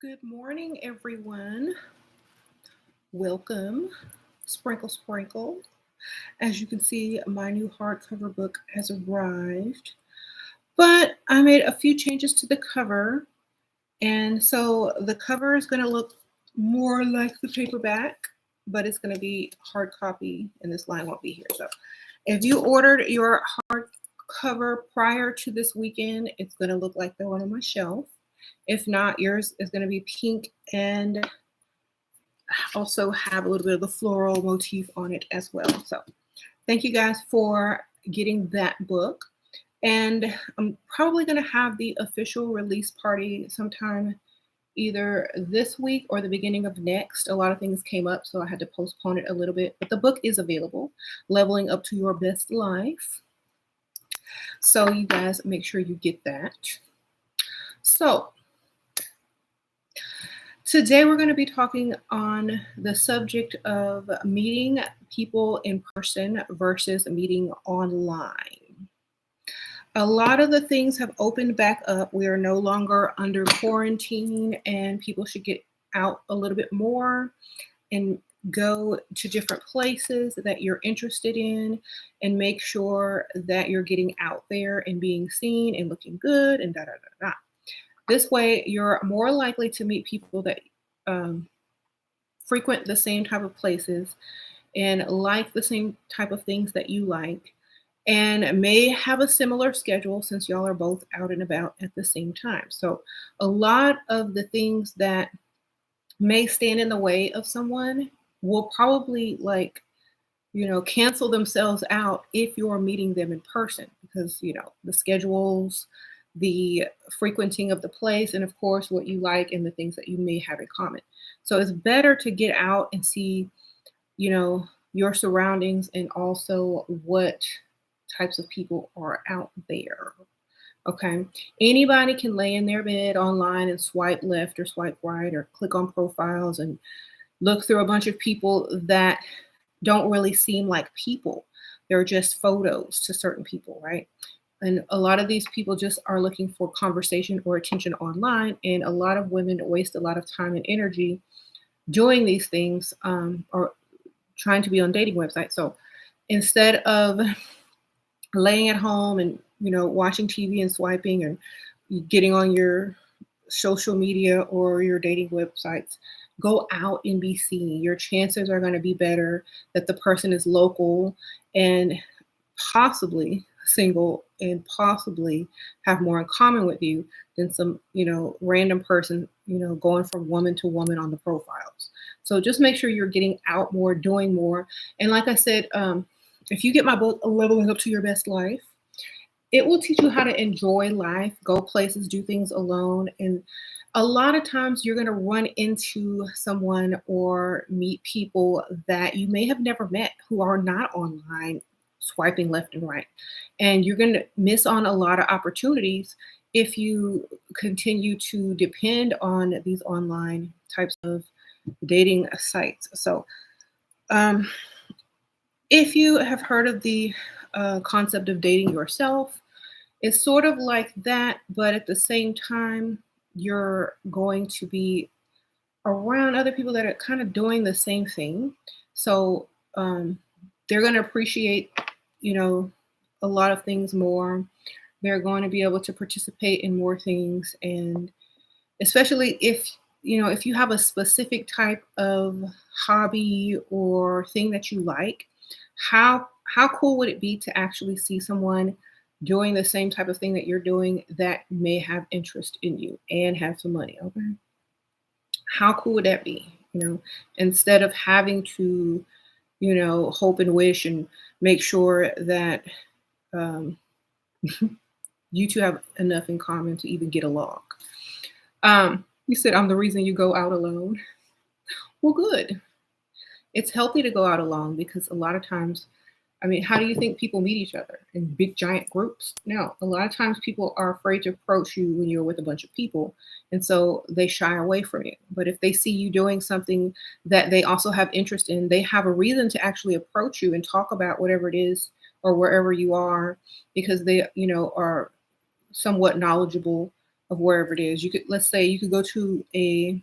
Good morning, everyone. Welcome. Sprinkle, sprinkle. As you can see, my new hardcover book has arrived, but I made a few changes to the cover. And so the cover is going to look more like the paperback, but it's going to be hard copy, and this line won't be here. So if you ordered your hardcover prior to this weekend, it's going to look like the one on my shelf. If not, yours is going to be pink and also have a little bit of the floral motif on it as well. So thank you guys for getting that book. And I'm probably going to have the official release party sometime either this week or the beginning of next. A lot of things came up, so I had to postpone it a little bit. But the book is available, Leveling Up to Your Best Life. So you guys make sure you get that. So today we're going to be talking on the subject of meeting people in person versus meeting online. A lot of the things have opened back up. We are no longer under quarantine, and people should get out a little bit more and go to different places that you're interested in and make sure that you're getting out there and being seen and looking good and da da da da. This way, you're more likely to meet people that frequent the same type of places and like the same type of things that you like, and may have a similar schedule since y'all are both out and about at the same time. So a lot of the things that may stand in the way of someone will probably cancel themselves out if you're meeting them in person, because the schedules, the frequenting of the place, and of course what you like and the things that you may have in common. So it's better to get out and see your surroundings and also what types of people are out there. Okay, anybody can lay in their bed online and swipe left or swipe right or click on profiles and look through a bunch of people that don't really seem like people. They're just photos to certain people, right? And a lot of these people just are looking for conversation or attention online. And a lot of women waste a lot of time and energy doing these things or trying to be on dating websites. So instead of laying at home and watching TV and swiping and getting on your social media or your dating websites, go out and be seen. Your chances are going to be better that the person is local and possibly single and possibly have more in common with you than some random person going from woman to woman on the profiles. So just make sure you're getting out more, doing more. And like I said, if you get my book Leveling Up to Your Best Life, it will teach you how to enjoy life, go places, do things alone. And a lot of times you're going to run into someone or meet people that you may have never met who are not online swiping left and right. And you're going to miss on a lot of opportunities if you continue to depend on these online types of dating sites. So if you have heard of the concept of dating yourself, it's sort of like that, but at the same time, you're going to be around other people that are kind of doing the same thing. So they're going to appreciate, a lot of things more. They're going to be able to participate in more things. And especially if you have a specific type of hobby or thing that you like, how cool would it be to actually see someone doing the same type of thing that you're doing that may have interest in you and have some money? Okay, how cool would that be? Instead of having to hope and wish and make sure that you two have enough in common to even get along. You said I'm the reason you go out alone. Well, good. It's healthy to go out alone because a lot of times, how do you think people meet each other? In big, giant groups? No. A lot of times people are afraid to approach you when you're with a bunch of people, and so they shy away from you. But if they see you doing something that they also have interest in, they have a reason to actually approach you and talk about whatever it is or wherever you are, because they, are somewhat knowledgeable of wherever it is. You could, let's say you could go to a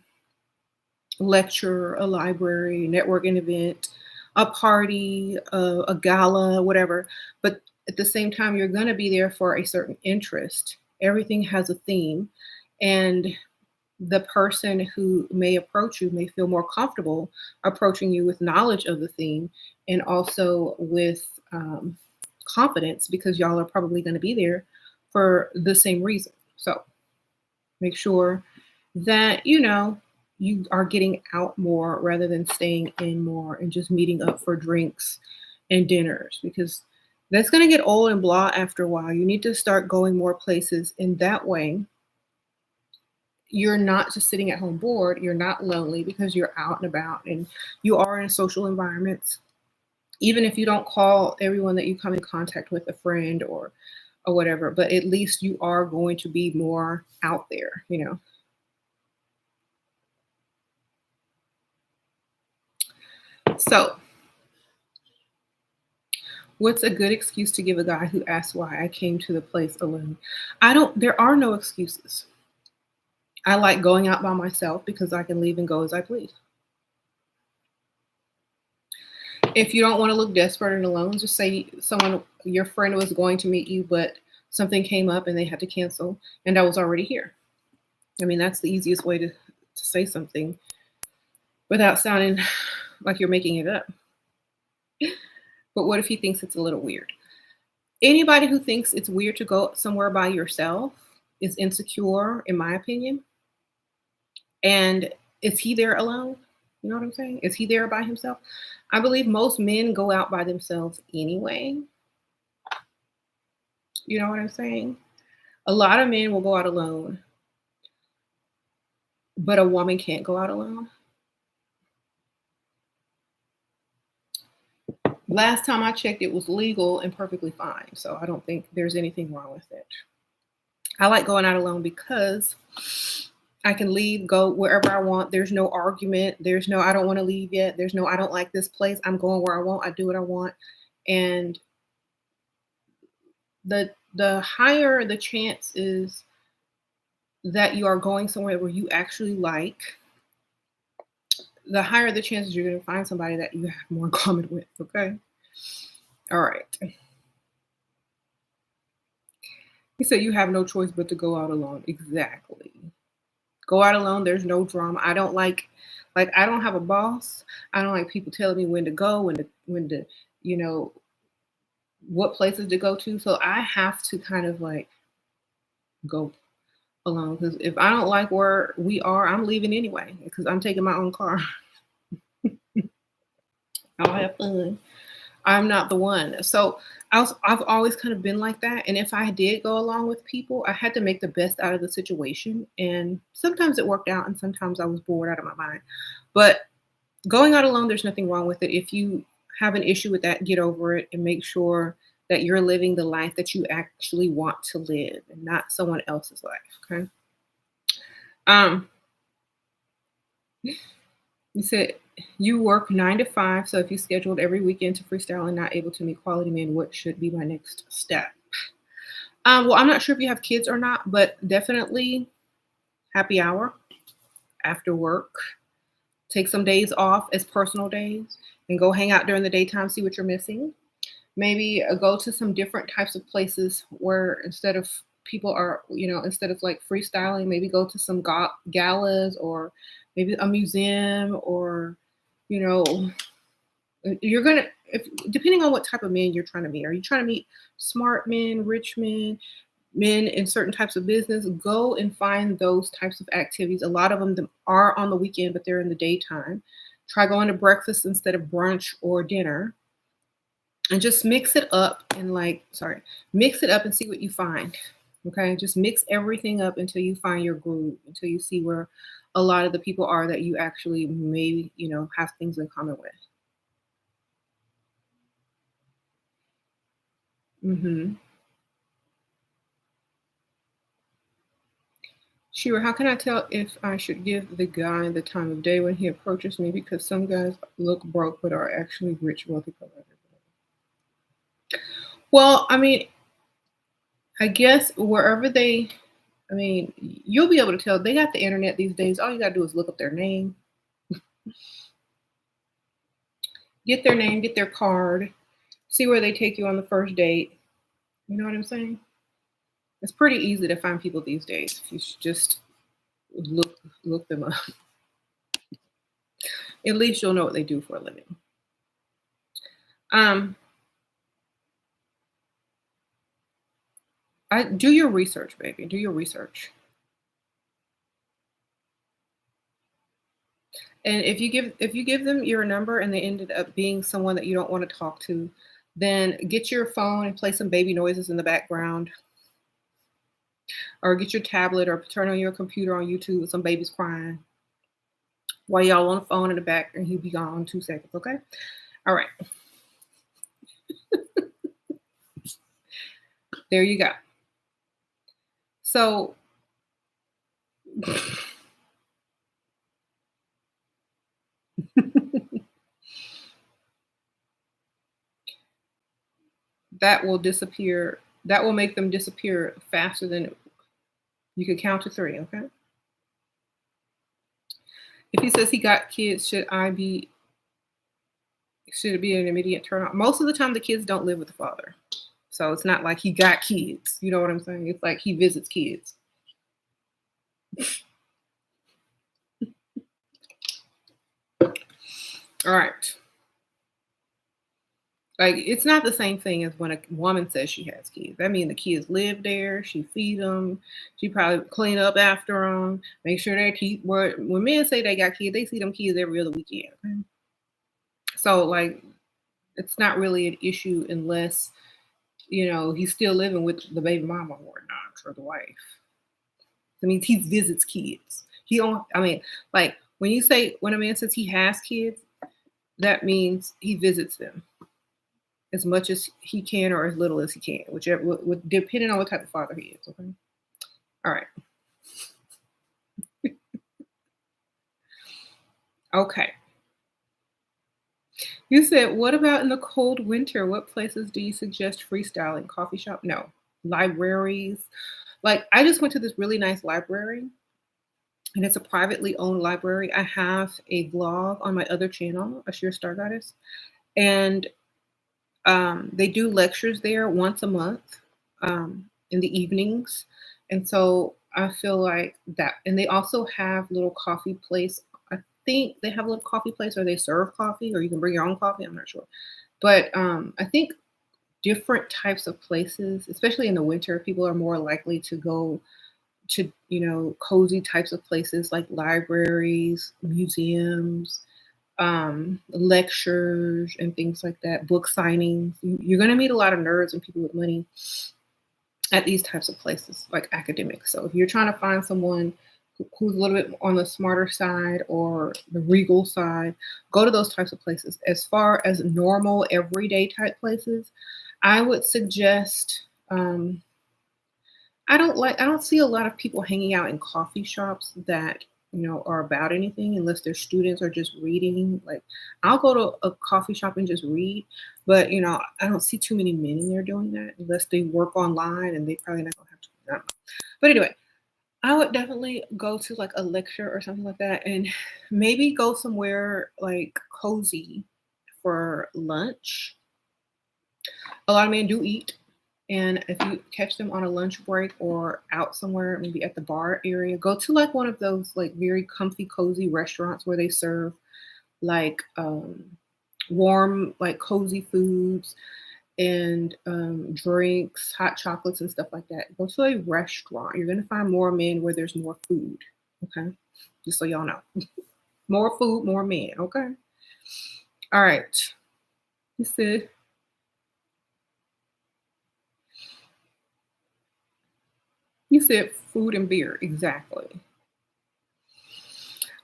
lecture, a library, networking event, a party, a gala, whatever. But at the same time, you're going to be there for a certain interest. Everything has a theme. And the person who may approach you may feel more comfortable approaching you with knowledge of the theme and also with confidence because y'all are probably going to be there for the same reason. So make sure that you are getting out more rather than staying in more and just meeting up for drinks and dinners because that's going to get old and blah after a while. You need to start going more places in that way. You're not just sitting at home bored. You're not lonely because you're out and about and you are in social environments. Even if you don't call everyone that you come in contact with a friend or whatever, but at least you are going to be more out there. So, what's a good excuse to give a guy who asks why I came to the place alone? There are no excuses. I like going out by myself because I can leave and go as I please. If you don't want to look desperate and alone, just say your friend was going to meet you, but something came up and they had to cancel, and I was already here. I mean, that's the easiest way to say something without sounding like you're making it up. But what if he thinks it's a little weird? Anybody who thinks it's weird to go somewhere by yourself is insecure, in my opinion. And is he there alone? You know what I'm saying? Is he there by himself? I believe most men go out by themselves anyway. You know what I'm saying? A lot of men will go out alone, but a woman can't go out alone. Last time I checked, it was legal and perfectly fine. So I don't think there's anything wrong with it. I like going out alone because I can leave, go wherever I want. There's no argument. There's no, I don't want to leave yet. There's no, I don't like this place. I'm going where I want. I do what I want. And the higher the chance is that you are going somewhere where you actually like, the higher the chances you're going to find somebody that you have more in common with. Okay. All right. He said you have no choice but to go out alone. Exactly. Go out alone. There's no drama. I don't like I don't have a boss. I don't like people telling me when to go, when to, what places to go to. So I have to kind of go alone because if I don't like where we are, I'm leaving anyway because I'm taking my own car. I'll have fun. I'm not the one. So I've always kind of been like that. And if I did go along with people, I had to make the best out of the situation. And sometimes it worked out and sometimes I was bored out of my mind. But going out alone, there's nothing wrong with it. If you have an issue with that, get over it and make sure that you're living the life that you actually want to live and not someone else's life. Okay. You said you work 9 to 5. So if you scheduled every weekend to freestyle and not able to meet quality men, what should be my next step? Well, I'm not sure if you have kids or not, but definitely happy hour after work. Take some days off as personal days and go hang out during the daytime, see what you're missing. Maybe go to some different types of places where instead of people are, instead of freestyling, maybe go to some galas or maybe a museum or, you're going to, depending on what type of men you're trying to meet. Are you trying to meet smart men, rich men, men in certain types of business? Go and find those types of activities. A lot of them are on the weekend, but they're in the daytime. Try going to breakfast instead of brunch or dinner. And just mix it up and mix it up and see what you find. Okay. Just mix everything up until you find your groove, until you see where a lot of the people are that you actually maybe, have things in common with. Mm-hmm. Shira, how can I tell if I should give the guy the time of day when he approaches me? Because some guys look broke but are actually rich, wealthy. Well, I mean, I guess wherever they I mean, you'll be able to tell. They got the internet these days. All you gotta do is look up their name, get their name, get their card, see where they take you on the first date. You know what I'm saying? It's pretty easy to find people these days if you just look them up. At least you'll know what they do for a living. I do your research, baby. Do your research. And if you give them your number and they ended up being someone that you don't want to talk to, then get your phone and play some baby noises in the background, or get your tablet or turn on your computer on YouTube with some babies crying while y'all on the phone in the back, and he'll be gone in 2 seconds. Okay, all right. There you go. So that will disappear. That will make them disappear faster than you could count to 3. Okay. If he says he got kids, should it be an immediate turn off? Most of the time, the kids don't live with the father, so it's not like he got kids. You know what I'm saying? It's like he visits kids. All right. Like, it's not the same thing as when a woman says she has kids. I mean, the kids live there. She feed them. She probably clean up after them. Make sure they keep. When men say they got kids, they see them kids every other weekend. Okay? So, like, it's not really an issue unless, he's still living with the baby mama or not, or the wife. That means he visits kids. He don't. I mean, like, when a man says he has kids, that means he visits them as much as he can or as little as he can, whichever, depending on what type of father he is. Okay. All right. Okay. You said, what about in the cold winter? What places do you suggest freestyling? Coffee shop? No. Libraries. Like, I just went to this really nice library, and it's a privately owned library. I have a vlog on my other channel, A Sheer Star Goddess, and they do lectures there once a month in the evenings. And so I feel like that. And they also have little coffee place. I think they have a little coffee place, or they serve coffee, or you can bring your own coffee. I'm not sure. But I think different types of places, especially in the winter, people are more likely to go to, cozy types of places like libraries, museums, lectures, and things like that, book signings. You're going to meet a lot of nerds and people with money at these types of places, like academics. So if you're trying to find someone who's a little bit on the smarter side or the regal side, go to those types of places. As far as normal, everyday type places, I would suggest, I don't see a lot of people hanging out in coffee shops that, are about anything, unless they're students or just reading. Like, I'll go to a coffee shop and just read, but I don't see too many men in there doing that unless they work online, and they probably not gonna have to. I don't know. But anyway, I would definitely go to like a lecture or something like that, and maybe go somewhere like cozy for lunch. A lot of men do eat. And if you catch them on a lunch break or out somewhere, maybe at the bar area, go to like one of those like very comfy, cozy restaurants where they serve like warm, like cozy foods and drinks, hot chocolates and stuff like that. Go to a restaurant. You're going to find more men where there's more food. Okay. Just so y'all know. More food, more men. Okay. All right. You said, food and beer. Exactly.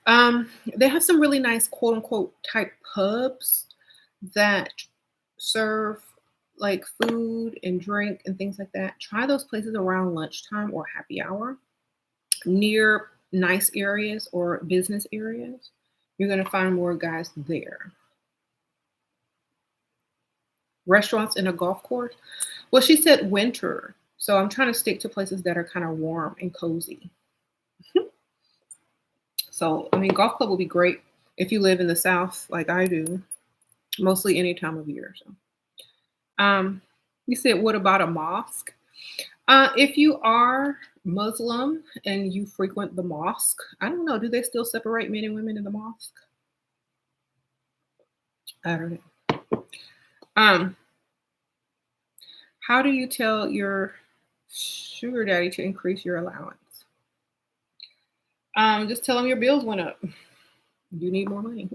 They have some really nice quote unquote type pubs that serve like food and drink and things like that. Try those places around lunchtime or happy hour near nice areas or business areas. You're going to find more guys there. Restaurants in a golf course. Well, she said winter. So I'm trying to stick to places that are kind of warm and cozy. So, I mean, golf club will be great if you live in the South like I do, mostly any time of year. So, um, you said, what about a mosque? If you are Muslim and you frequent the mosque, I don't know, do they still separate men and women in the mosque? I don't know. Um, how do you tell your sugar daddy to increase your allowance? Just tell him your bills went up. You need more money.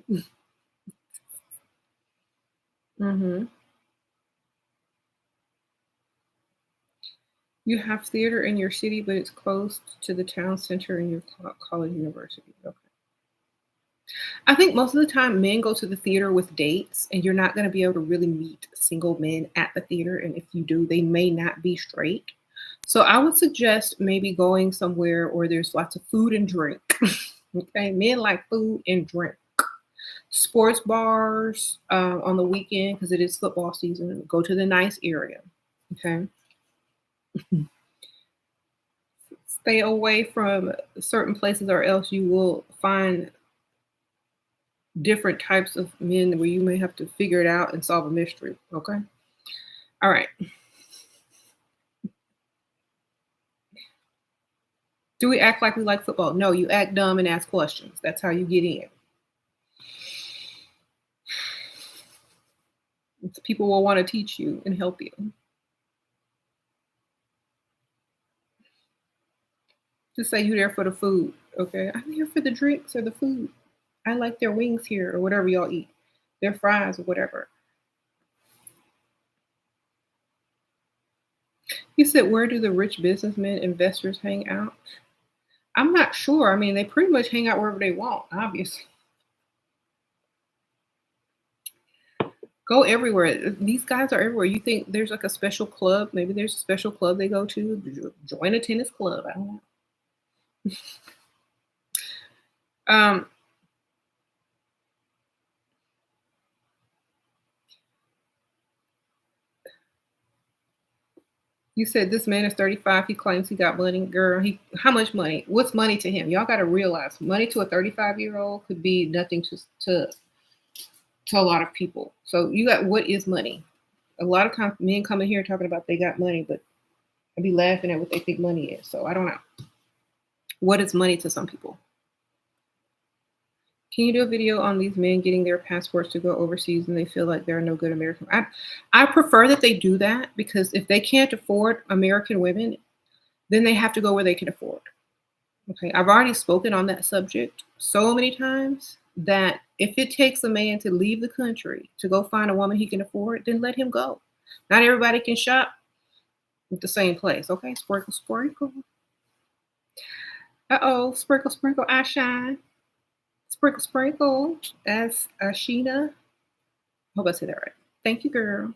hmm You have theater in your city, but it's close to the town center in your college university. Okay. I think most of the time men go to the theater with dates, and you're not going to be able to really meet single men at the theater. And if you do, they may not be straight. So I would suggest maybe going somewhere where there's lots of food and drink. Okay, men like food and drink. Sports bars on the weekend because it is football season. Go to the nice area. Okay, stay away from certain places, or else you will find different types of men where you may have to figure it out and solve a mystery. Okay. All right. Do we act like we like football? No, you act dumb and ask questions. That's how you get in. People will want to teach you and help you. Just say you're there for the food. Okay. I'm here for the drinks or the food. I like their wings here or whatever y'all eat, their fries or whatever. You said, where do the rich businessmen investors hang out? I'm not sure. I mean, they pretty much hang out wherever they want, obviously. Go everywhere. These guys are everywhere. You think there's like a special club? Maybe there's a special club they go to. Join a tennis club. I don't know. Um, you said this man is 35. He claims he got money. Girl, he how much money? What's money to him? Y'all got to realize money to a 35-year-old could be nothing to a lot of people. So you got what is money? A lot of times men come in here talking about they got money, but I'd be laughing at what they think money is. So I don't know. What is money to some people? Can you do a video on these men getting their passports to go overseas and they feel like they're no good American? I prefer that they do that because if they can't afford American women, then they have to go where they can afford. Okay, I've already spoken on that subject so many times that if it takes a man to leave the country to go find a woman he can afford, then let him go. Not everybody can shop at the same place. Okay, sprinkle, sprinkle. Uh-oh, sprinkle, sprinkle, I shine. Sprinkle, sprinkle. That's Sheena. Hope I said that right. Thank you, girl.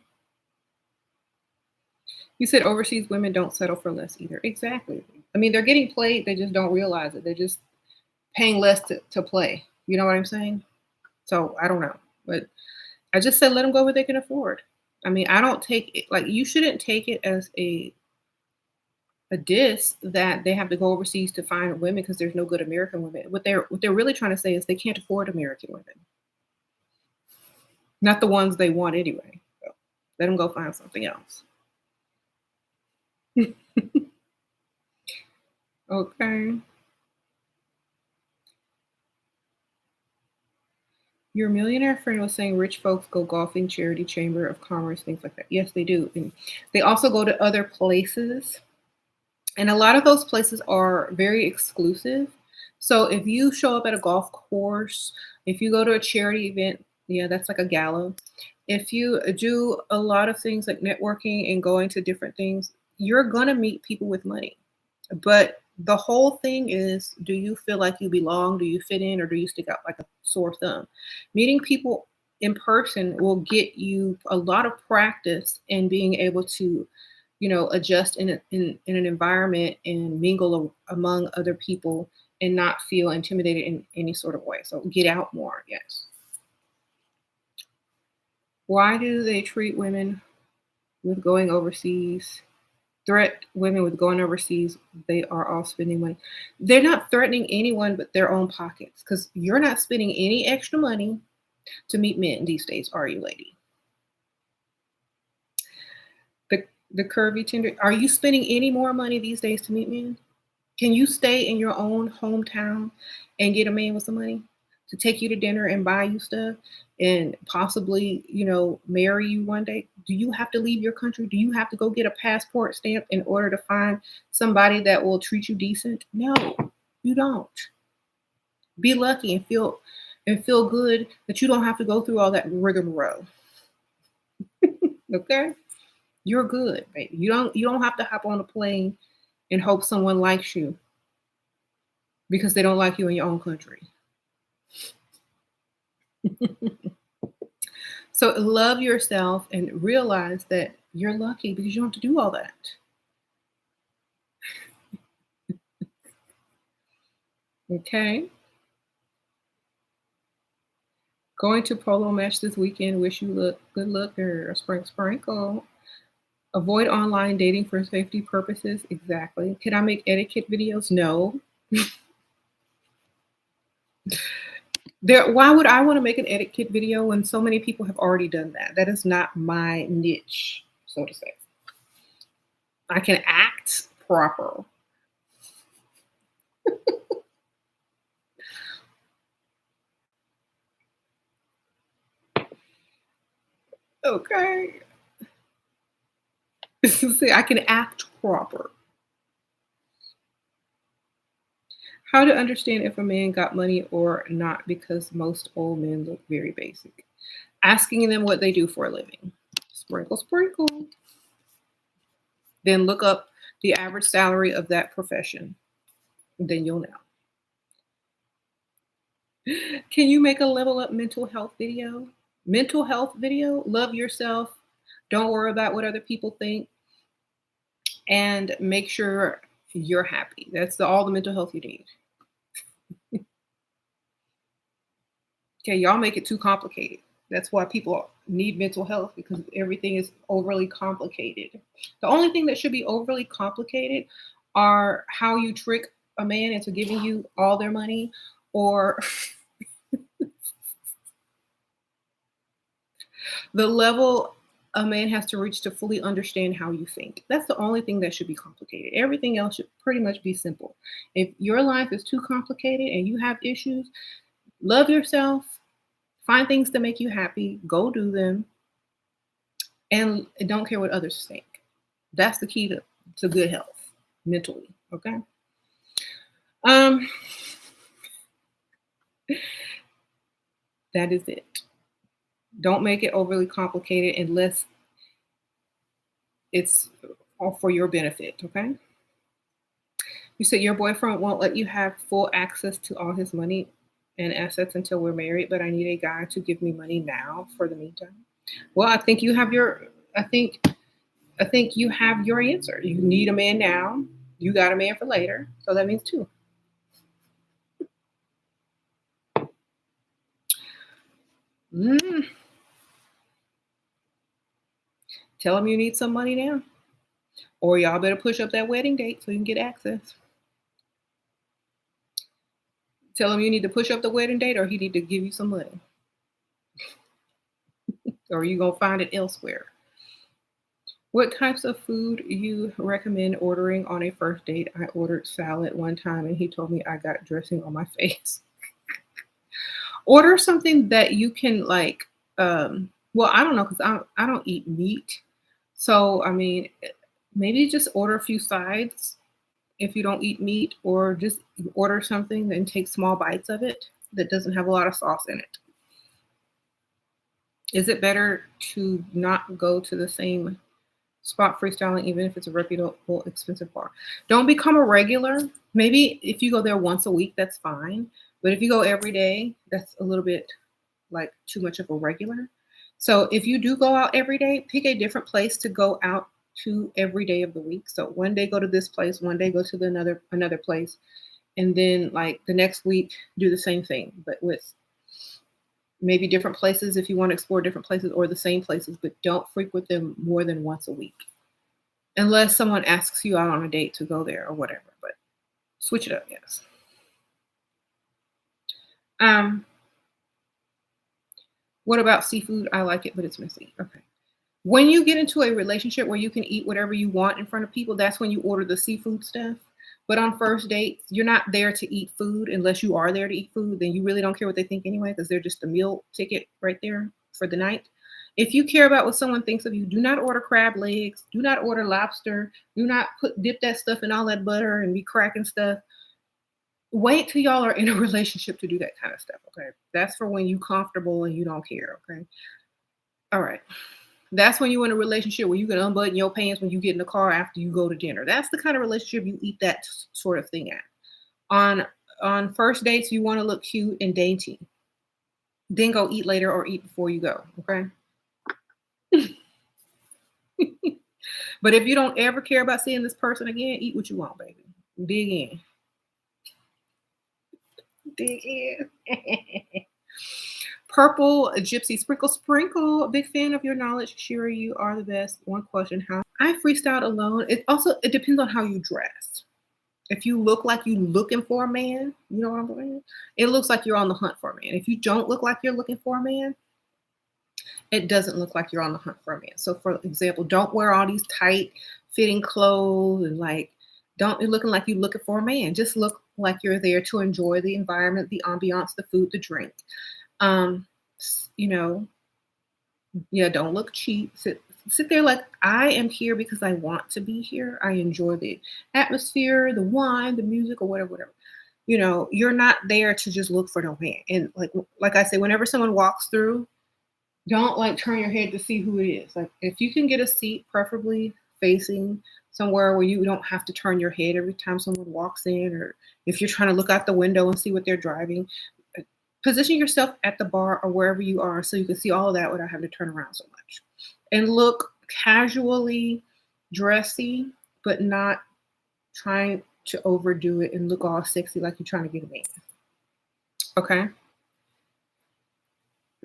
You said overseas women don't settle for less either. Exactly. I mean, they're getting played. They just don't realize it. They're just paying less to play. You know what I'm saying? So I don't know. But I just said let them go where they can afford. I mean, I don't take it like you shouldn't take it as a diss that they have to go overseas to find women because there's no good American women. What they're really trying to say is they can't afford American women, not the ones they want anyway. So let them go find something else. Okay. Your millionaire friend was saying rich folks go golfing, charity, chamber of commerce, things like that. Yes, they do. And they also go to other places. And a lot of those places are very exclusive. So if you show up at a golf course, if you go to a charity event, yeah, that's like a gala. If you do a lot of things like networking and going to different things, you're going to meet people with money. But the whole thing is, do you feel like you belong? Do you fit in, or do you stick out like a sore thumb? Meeting people in person will get you a lot of practice in being able to, adjust in an environment and mingle among other people and not feel intimidated in any sort of way. So get out more. Yes. Why do they treat women with going overseas threat women with going overseas. They are all spending money. They're not threatening anyone but their own pockets because you're not spending any extra money to meet men these days, are you, lady? The curvy tender. Are you spending any more money these days to meet men? Can you stay in your own hometown and get a man with some money to take you to dinner and buy you stuff and possibly, marry you one day? Do you have to leave your country? Do you have to go get a passport stamp in order to find somebody that will treat you decent? No, you don't. Be lucky and feel good that you don't have to go through all that rigmarole. Okay? You're good, baby. You don't have to hop on a plane and hope someone likes you because they don't like you in your own country. So love yourself and realize that you're lucky because you don't have to do all that. Okay? Going to polo match this weekend. Wish you good luck or sprinkle. Avoid online dating for safety purposes. Exactly. Can I make etiquette videos? No. Why would I want to make an etiquette video when so many people have already done that? That is not my niche, so to say. I can act proper. Okay. See, I can act proper. How to understand if a man got money or not, because most old men look very basic. Asking them what they do for a living. Sprinkle, sprinkle. Then look up the average salary of that profession. Then you'll know. Can you make a level up mental health video? Mental health video, love yourself. Don't worry about what other people think. And make sure you're happy. That's all the mental health you need. Okay, y'all make it too complicated. That's why people need mental health, because everything is overly complicated. The only thing that should be overly complicated are how you trick a man into giving you all their money, or the level a man has to reach to fully understand how you think. That's the only thing that should be complicated. Everything else should pretty much be simple. If your life is too complicated and you have issues, love yourself, find things to make you happy, go do them, and don't care what others think. That's the key to good health mentally. Okay. That is it. Don't make it overly complicated unless it's all for your benefit. Okay. You said your boyfriend won't let you have full access to all his money and assets until we're married, but I need a guy to give me money now for the meantime. Well, I think you have your answer. You need a man now. You got a man for later. So that means two. Tell him you need some money now. Or y'all better push up that wedding date so you can get access. Tell him you need to push up the wedding date, or he need to give you some money. Or you gonna find it elsewhere. What types of food you recommend ordering on a first date? I ordered salad one time and he told me I got dressing on my face. Order something that you can like. Well, I don't know, because I don't eat meat. So I mean, maybe just order a few sides if you don't eat meat, or just order something and take small bites of it that doesn't have a lot of sauce in it. Is it better to not go to the same spot freestyling, even if it's a reputable, expensive bar? Don't become a regular. Maybe if you go there once a week, that's fine. But if you go every day, that's a little bit like too much of a regular. So if you do go out every day, pick a different place to go out to every day of the week. So one day go to this place, one day go to another place, and then like the next week do the same thing, but with maybe different places if you want to explore different places, or the same places, but don't frequent them more than once a week. unless someone asks you out on a date to go there or whatever. But switch it up, yes. Um, what about seafood? I like it, but it's messy. Okay. When you get into a relationship where you can eat whatever you want in front of people, that's when you order the seafood stuff. But on first dates, you're not there to eat food unless you are there to eat food. Then you really don't care what they think anyway, because they're just a meal ticket right there for the night. If you care about what someone thinks of you, do not order crab legs. Do not order lobster. Do not dip that stuff in all that butter and be cracking stuff. Wait till y'all are in a relationship to do that kind of stuff. Okay, that's for when you comfortable and you don't care. Okay, all right. That's when you're in a relationship where you can unbutton your pants when you get in the car after you go to dinner. That's the kind of relationship you eat that sort of thing at. On on first dates, you want to look cute and dainty. Then go eat later or eat before you go. Okay. But if you don't ever care about seeing this person again, eat what you want, baby. Dig in. Dig in. Purple Gypsy Sprinkle Sprinkle. Big fan of your knowledge, Shira. You are the best. One question: how I freestyled alone. It depends on how you dress. If you look like you looking for a man, you know what I'm saying? It looks like you're on the hunt for a man. If you don't look like you're looking for a man, it doesn't look like you're on the hunt for a man. So, for example, don't wear all these tight fitting clothes and like don't be looking like you're looking for a man. Just look like you're there to enjoy the environment, the ambiance, the food, the drink. Um, you know, yeah, don't look cheap. Sit there like I am here because I want to be here. I enjoy the atmosphere, the wine, the music, or whatever, whatever. You're not there to just look for no man. And like I say, whenever someone walks through, don't like turn your head to see who it is. Like if you can get a seat, preferably facing somewhere where you don't have to turn your head every time someone walks in, or if you're trying to look out the window and see what they're driving, position yourself at the bar or wherever you are so you can see all of that without having to turn around so much. And look casually dressy, but not trying to overdo it and look all sexy like you're trying to get a man. Okay?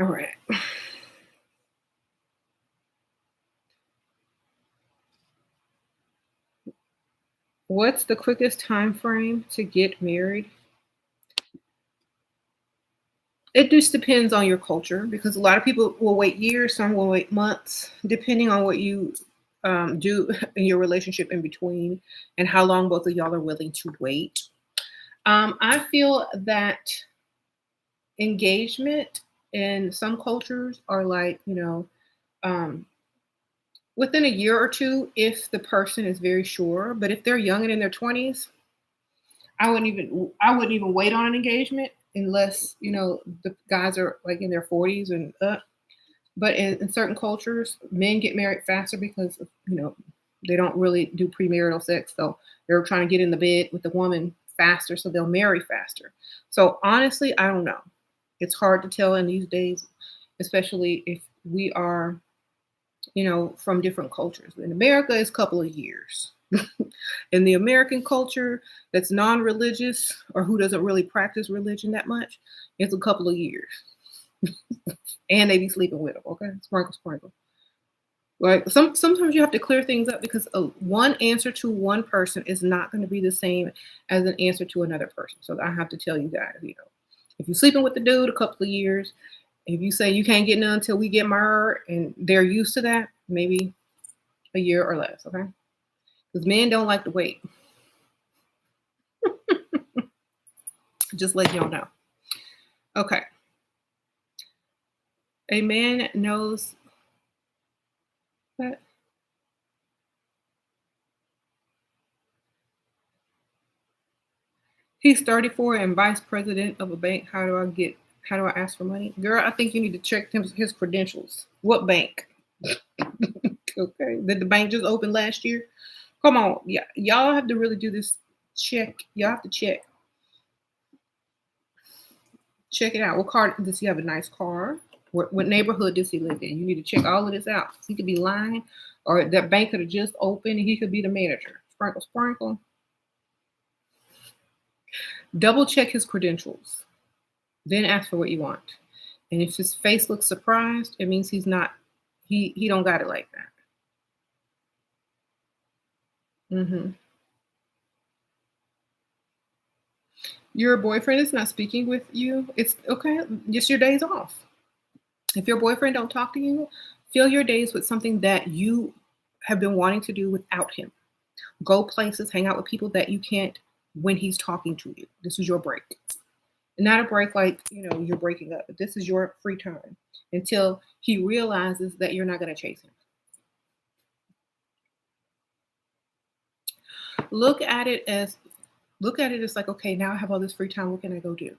All right. What's the quickest time frame to get married? It just depends on your culture because a lot of people will wait years, some will wait months, depending on what you do in your relationship in between and how long both of y'all are willing to wait. I feel that engagement in some cultures are like, um, within a year or two if the person is very sure. But if they're young and in their 20s, I wouldn't even wait on an engagement unless the guys are like in their 40s and up. But in certain cultures, men get married faster because they don't really do premarital sex, so they're trying to get in the bed with the woman faster, so they'll marry faster. So honestly, I don't know. It's hard to tell in these days, especially if we are from different cultures. In America, it's a couple of years. In the American culture that's non-religious or who doesn't really practice religion that much, it's a couple of years. And they be sleeping with them, okay? Sprinkle, sprinkle. Like sometimes you have to clear things up because one answer to one person is not going to be the same as an answer to another person. So I have to tell you guys, if you're sleeping with the dude a couple of years, if you say you can't get none until we get married and they're used to that, maybe a year or less, okay? Because men don't like to wait. Just let y'all know. Okay. A man knows that. He's 34 and vice president of a bank. How do I ask for money? Girl, I think you need to check his credentials. What bank? Okay. Did the bank just open last year? Come on. Yeah. Y'all have to really do this check. Y'all have to check. Check it out. What car does he have? A nice car? What neighborhood does he live in? You need to check all of this out. He could be lying, or that bank could have just opened and he could be the manager. Sprinkle, sprinkle. Double check his credentials. Then ask for what you want. And if his face looks surprised, it means he don't got it like that. Mhm. Your boyfriend is not speaking with you, it's okay, just your days off. If your boyfriend don't talk to you, fill your days with something that you have been wanting to do without him. Go places, hang out with people that you can't when he's talking to you. This is your break. Not a break like, you're breaking up, but this is your free time until he realizes that you're not going to chase him. Look at it as like, okay, now I have all this free time. What can I go do?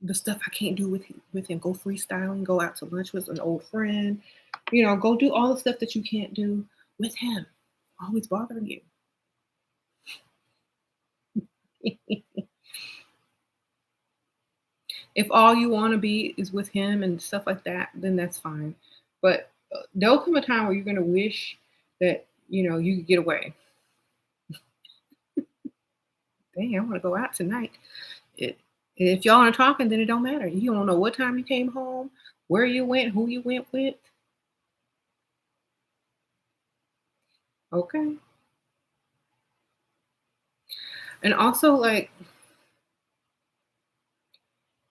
The stuff I can't do with him. Go freestyling, go out to lunch with an old friend. Go do all the stuff that you can't do with him. Always bothering you. If all you want to be is with him and stuff like that, then that's fine. But there'll come a time where you're going to wish that you could get away. Dang, I want to go out tonight. It, if y'all aren't talking, then it don't matter. You don't know what time you came home, where you went, who you went with. Okay. And also, like,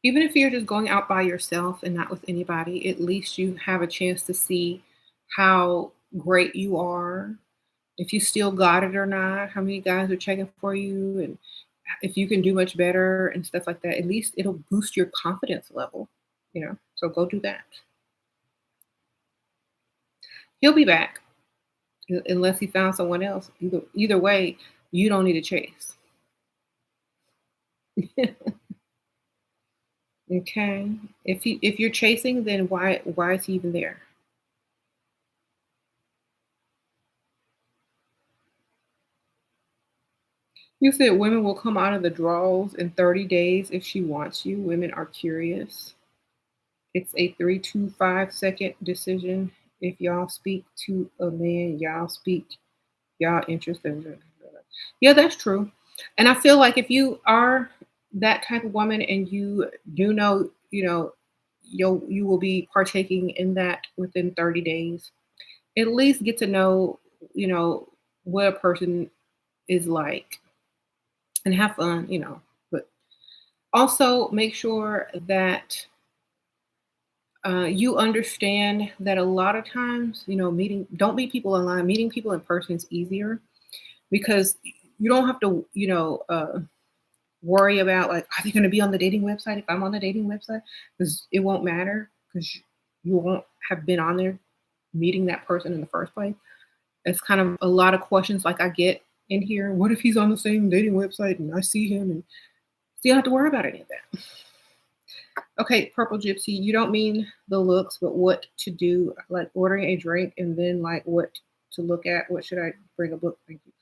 even if you're just going out by yourself and not with anybody, at least you have a chance to see how great you are, if you still got it or not, how many guys are checking for you, and if you can do much better and stuff like that. At least it'll boost your confidence level. So go do that. He'll be back unless he found someone else. Either way, you don't need to chase. Okay. If you're chasing, then why is he even there? You said women will come out of the draws in 30 days if she wants you. Women are curious. It's a 3 to 5 second decision. If y'all speak to a man, y'all interested. Yeah, that's true. And I feel like if you are that type of woman and you do know, you will be partaking in that within 30 days. At least get to know, you know, what a person is like and have fun. But also make sure that you understand that a lot of times, don't meet people online. Meeting people in person is easier because you don't have to, worry about like, are they going to be on the dating website if I'm on the dating website? Because it won't matter because you won't have been on there meeting that person in the first place. It's kind of a lot of questions like I get in here. What if he's on the same dating website and I see him and so you don't have to worry about any of that. Okay, Purple Gypsy, you don't mean the looks, but what to do, like ordering a drink and then like what to look at. What should I bring a book? Thank you.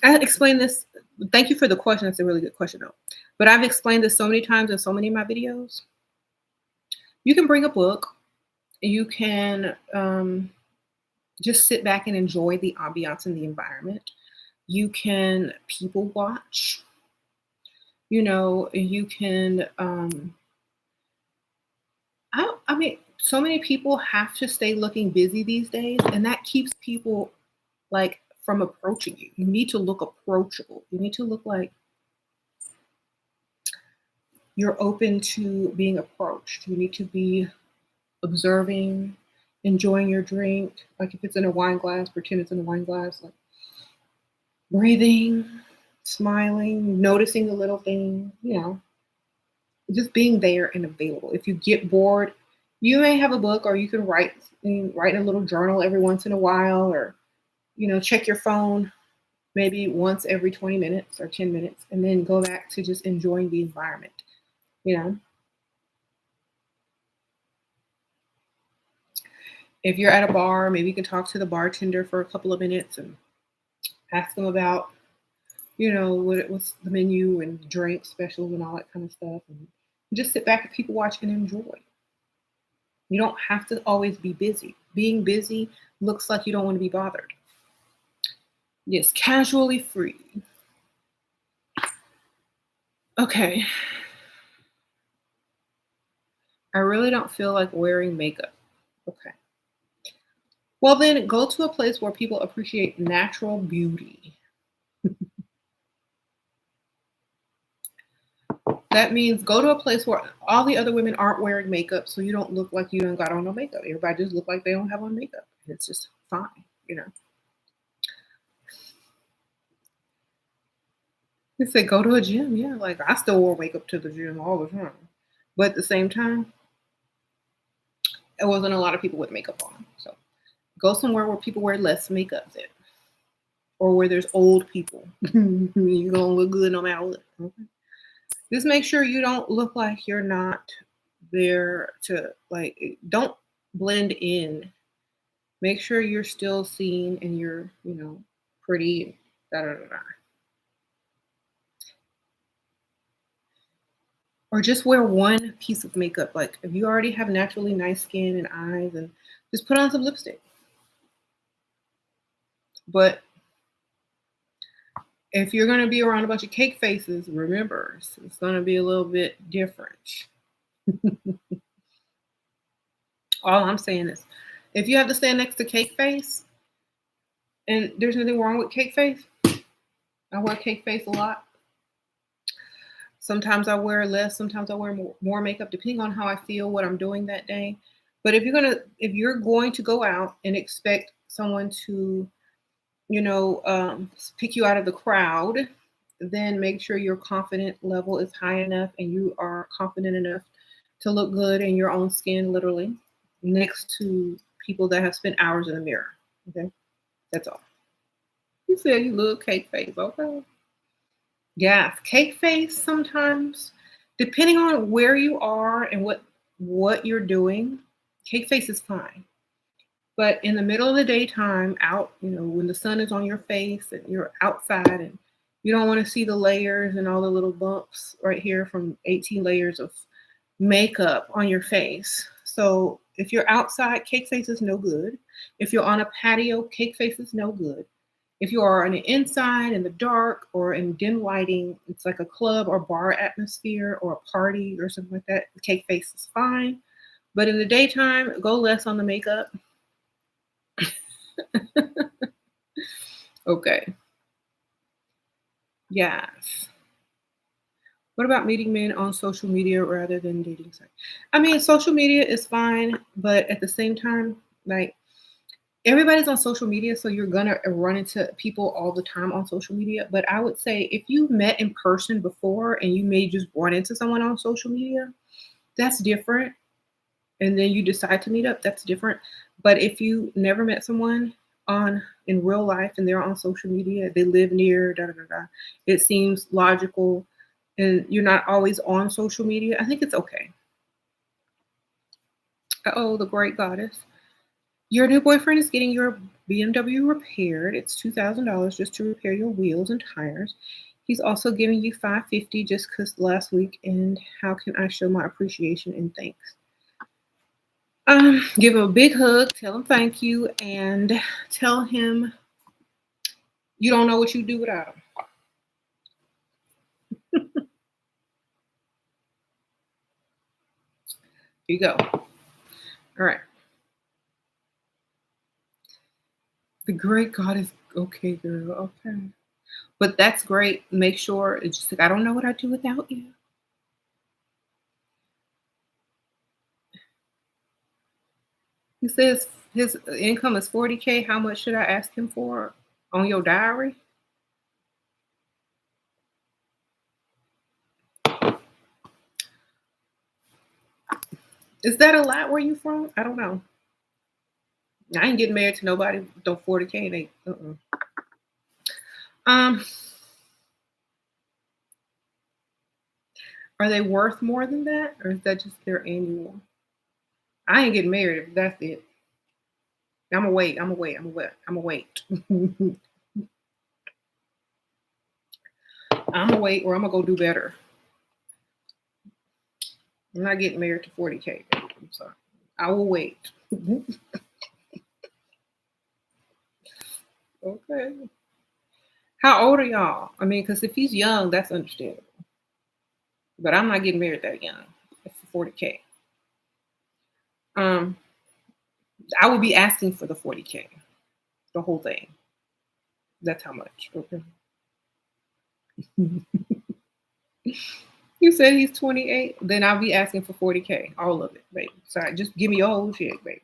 I explained this. Thank you for the question. That's a really good question, though. But I've explained this so many times in so many of my videos. You can bring a book. You can just sit back and enjoy the ambiance and the environment. You can people watch. You can. I mean, so many people have to stay looking busy these days, and that keeps people like from approaching you. You need to look approachable. You need to look like you're open to being approached. You need to be observing, enjoying your drink. Like if it's in a wine glass, pretend it's in a wine glass. Like breathing, smiling, noticing the little thing. Just being there and available. If you get bored, you may have a book, or you can write in a little journal every once in a while, or check your phone maybe once every 20 minutes or 10 minutes, and then go back to just enjoying the environment. You know, if you're at a bar, maybe you can talk to the bartender for a couple of minutes and ask them about, what's the menu and drink specials and all that kind of stuff. And just sit back and people watch and enjoy. You don't have to always be busy. Being busy looks like you don't want to be bothered. Yes, casually free. Okay. I really don't feel like wearing makeup. Okay. Well, then go to a place where people appreciate natural beauty. That means go to a place where all the other women aren't wearing makeup, so you don't look like you don't got on no makeup. Everybody just look like they don't have on makeup. It's just fine. You say go to a gym, yeah. Like I still wear makeup to the gym all the time, but at the same time, it wasn't a lot of people with makeup on. So go somewhere where people wear less makeup then, or where there's old people. You're gonna look good no matter what. Okay? Just make sure you don't look like you're not there to like. Don't blend in. Make sure you're still seen and you're pretty. Da, da, da, da. Or just wear one piece of makeup. Like if you already have naturally nice skin and eyes, and just put on some lipstick. But if you're gonna be around a bunch of cake faces, remember it's gonna be a little bit different. All I'm saying is, if you have to stand next to cake face, and there's nothing wrong with cake face, I wear cake face a lot. Sometimes I wear less, sometimes I wear more makeup, depending on how I feel, what I'm doing that day. But if you're going to go out and expect someone to, pick you out of the crowd, then make sure your confident level is high enough and you are confident enough to look good in your own skin, literally, next to people that have spent hours in the mirror. Okay, that's all. You said you look cake face, okay? Yeah, cake face sometimes, depending on where you are and what you're doing, cake face is fine. But in the middle of the daytime, out, when the sun is on your face and you're outside and you don't want to see the layers and all the little bumps right here from 18 layers of makeup on your face. So if you're outside, cake face is no good. If you're on a patio, cake face is no good. If you are on the inside in the dark or in dim lighting, it's like a club or bar atmosphere or a party or something like that, the cake face is fine. But in the daytime, go less on the makeup. Okay. Yes. What about meeting men on social media rather than dating sites? I mean, social media is fine, but at the same time, like everybody's on social media, so you're gonna run into people all the time on social media. But I would say if you met in person before and you may just run into someone on social media, that's different. And then you decide to meet up, that's different. But if you never met someone on in real life and they're on social media, they live near, da da da da, it seems logical, and you're not always on social media, I think it's okay. Oh, the great goddess. Your new boyfriend is getting your BMW repaired. It's $2,000 just to repair your wheels and tires. He's also giving you $550 just because last week. And how can I show my appreciation and thanks? Give him a big hug. Tell him thank you, and tell him you don't know what you do without him. Here you go. All right. The great God is okay, girl. Okay. But that's great. Make sure it's just like I don't know what I'd do without you. He says his income is 40K. How much should I ask him for on your diary? Is that a lot where you from? I don't know. I ain't getting married to nobody though 40K. They um are they worth more than that? Or is that just their annual? I ain't getting married if that's it. I'ma wait. I'ma wait. I'ma wait. I'ma wait. I'ma wait or I'm gonna go do better. I'm not getting married to 40K. I'm sorry. I will wait. Okay. How old are y'all? I mean, because if he's young, that's understandable. But I'm not getting married that young. That's for 40K. Um, I would be asking for the 40K, the whole thing. That's how much. Okay. You said he's 28, then I'll be asking for 40K, all of it, baby. Sorry, just give me your whole shit, baby.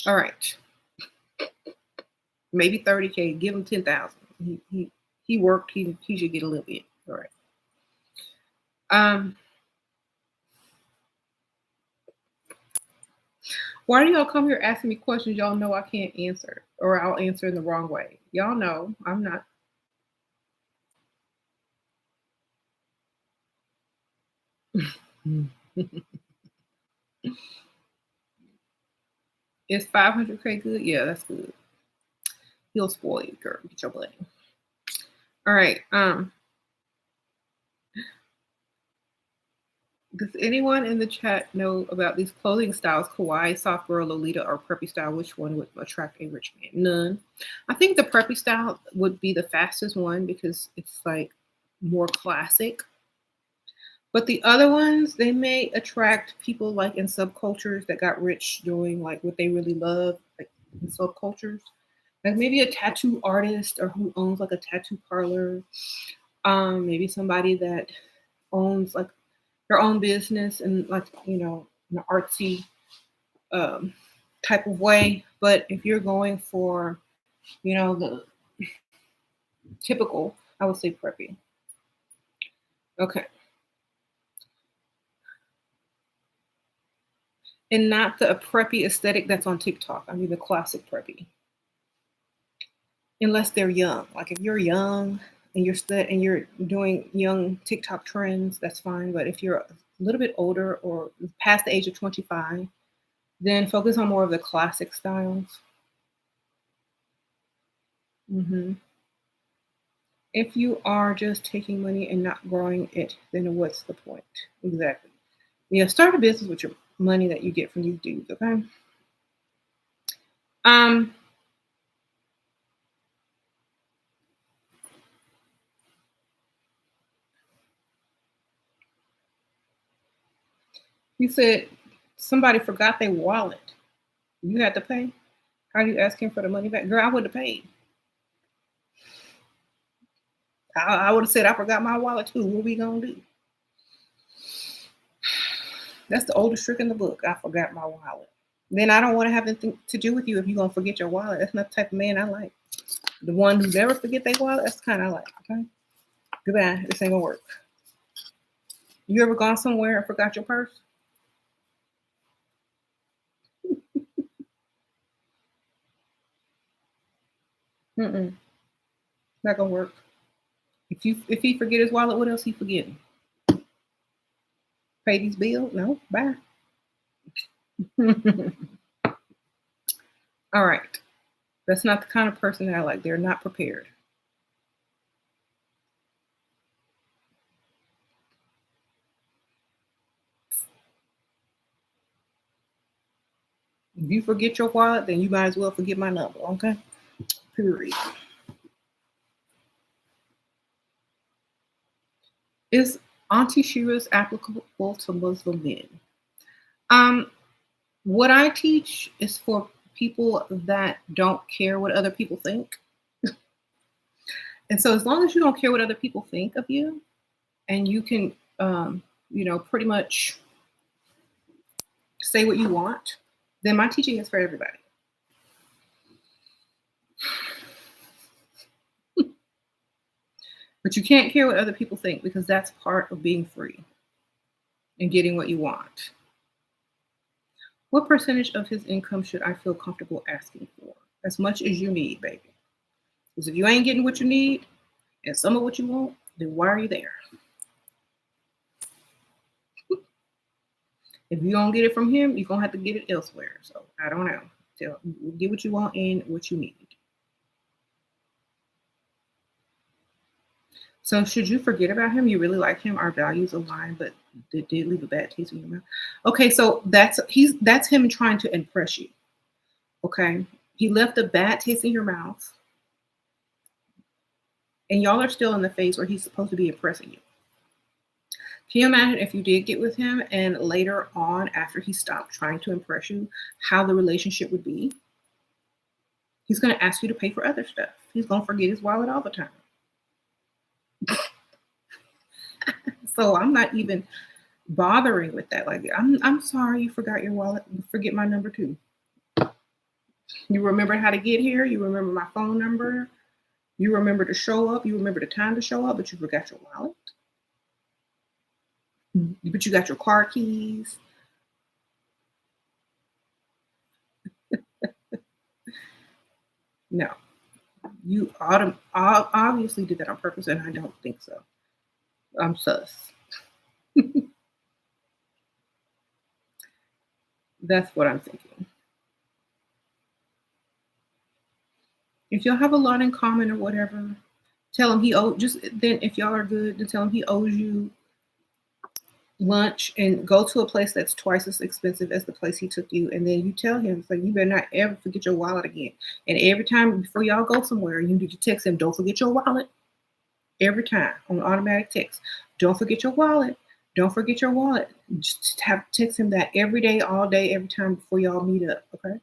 All right. Maybe 30K. Give him 10,000. He worked. He should get a little bit. All right. Why do y'all come here asking me questions y'all know I can't answer, or I'll answer in the wrong way? Y'all know I'm not. Is 500K good? Yeah, that's good. He'll spoil you, girl. Get your blame. All right. Does anyone in the chat know about these clothing styles? Kawaii, soft girl, Lolita, or preppy style? Which one would attract a rich man? None. I think the preppy style would be the fastest one because it's like more classic. But the other ones, they may attract people like in subcultures that got rich doing like what they really love, like in subcultures. Like maybe a tattoo artist or who owns like a tattoo parlor. Maybe somebody that owns like their own business and like, in an artsy type of way. But if you're going for, the typical, I would say preppy. Okay. And not the preppy aesthetic that's on TikTok. I mean the classic preppy. Unless they're young. Like if you're young and you're doing young TikTok trends, that's fine. But if you're a little bit older or past the age of 25, then focus on more of the classic styles. If you are just taking money and not growing it, then what's the point? Exactly. Yeah, start a business with your money that you get from these dudes, okay? You said somebody forgot their wallet. You had to pay? How are you asking for the money back? Girl, I would have paid. I would have said I forgot my wallet too. What we gonna do? That's the oldest trick in the book. I forgot my wallet. Then I don't want to have anything to do with you if you're gonna forget your wallet. That's not the type of man I like. The one who never forget their wallet, that's the kind I like. Okay. Goodbye. This ain't gonna work. You ever gone somewhere and forgot your purse? Mm-mm. Not gonna work. If he forget his wallet, what else he forgetting? Pay these bills? No. Bye. All right. That's not the kind of person that I like. They're not prepared. If you forget your wallet, then you might as well forget my number, okay? Period. Is Auntie Shira's applicable to Muslim men? What I teach is for people that don't care what other people think. And so as long as you don't care what other people think of you and you can, pretty much say what you want, then my teaching is for everybody. But you can't care what other people think because that's part of being free and getting what you want. What percentage of his income should I feel comfortable asking for? As much as you need, baby. Because if you ain't getting what you need and some of what you want, then why are you there? If you don't get it from him, you're going to have to get it elsewhere. So I don't know. Get what you want and what you need. So should you forget about him? You really like him. Our values align, but it did leave a bad taste in your mouth. Okay, so that's him trying to impress you. Okay, he left a bad taste in your mouth, and y'all are still in the phase where he's supposed to be impressing you. Can you imagine if you did get with him and later on, after he stopped trying to impress you, how the relationship would be? He's going to ask you to pay for other stuff. He's going to forget his wallet all the time. So I'm not even bothering with that. Like, I'm sorry you forgot your wallet. Forget my number too. You remember how to get here. You remember my phone number. You remember to show up. You remember the time to show up, but you forgot your wallet. But you got your car keys. No, you obviously did that on purpose, and I don't think so. I'm sus. That's what I'm thinking. If y'all have a lot in common or whatever, tell him he owes. Just then, if y'all are good, then tell him he owes you lunch and go to a place that's twice as expensive as the place he took you, and then you tell him, it's like, you better not ever forget your wallet again. And every time before y'all go somewhere, you need to text him, don't forget your wallet. Every time on automatic text, don't forget your wallet. Don't forget your wallet. Just have to text him that every day, all day, every time before y'all meet up. Okay.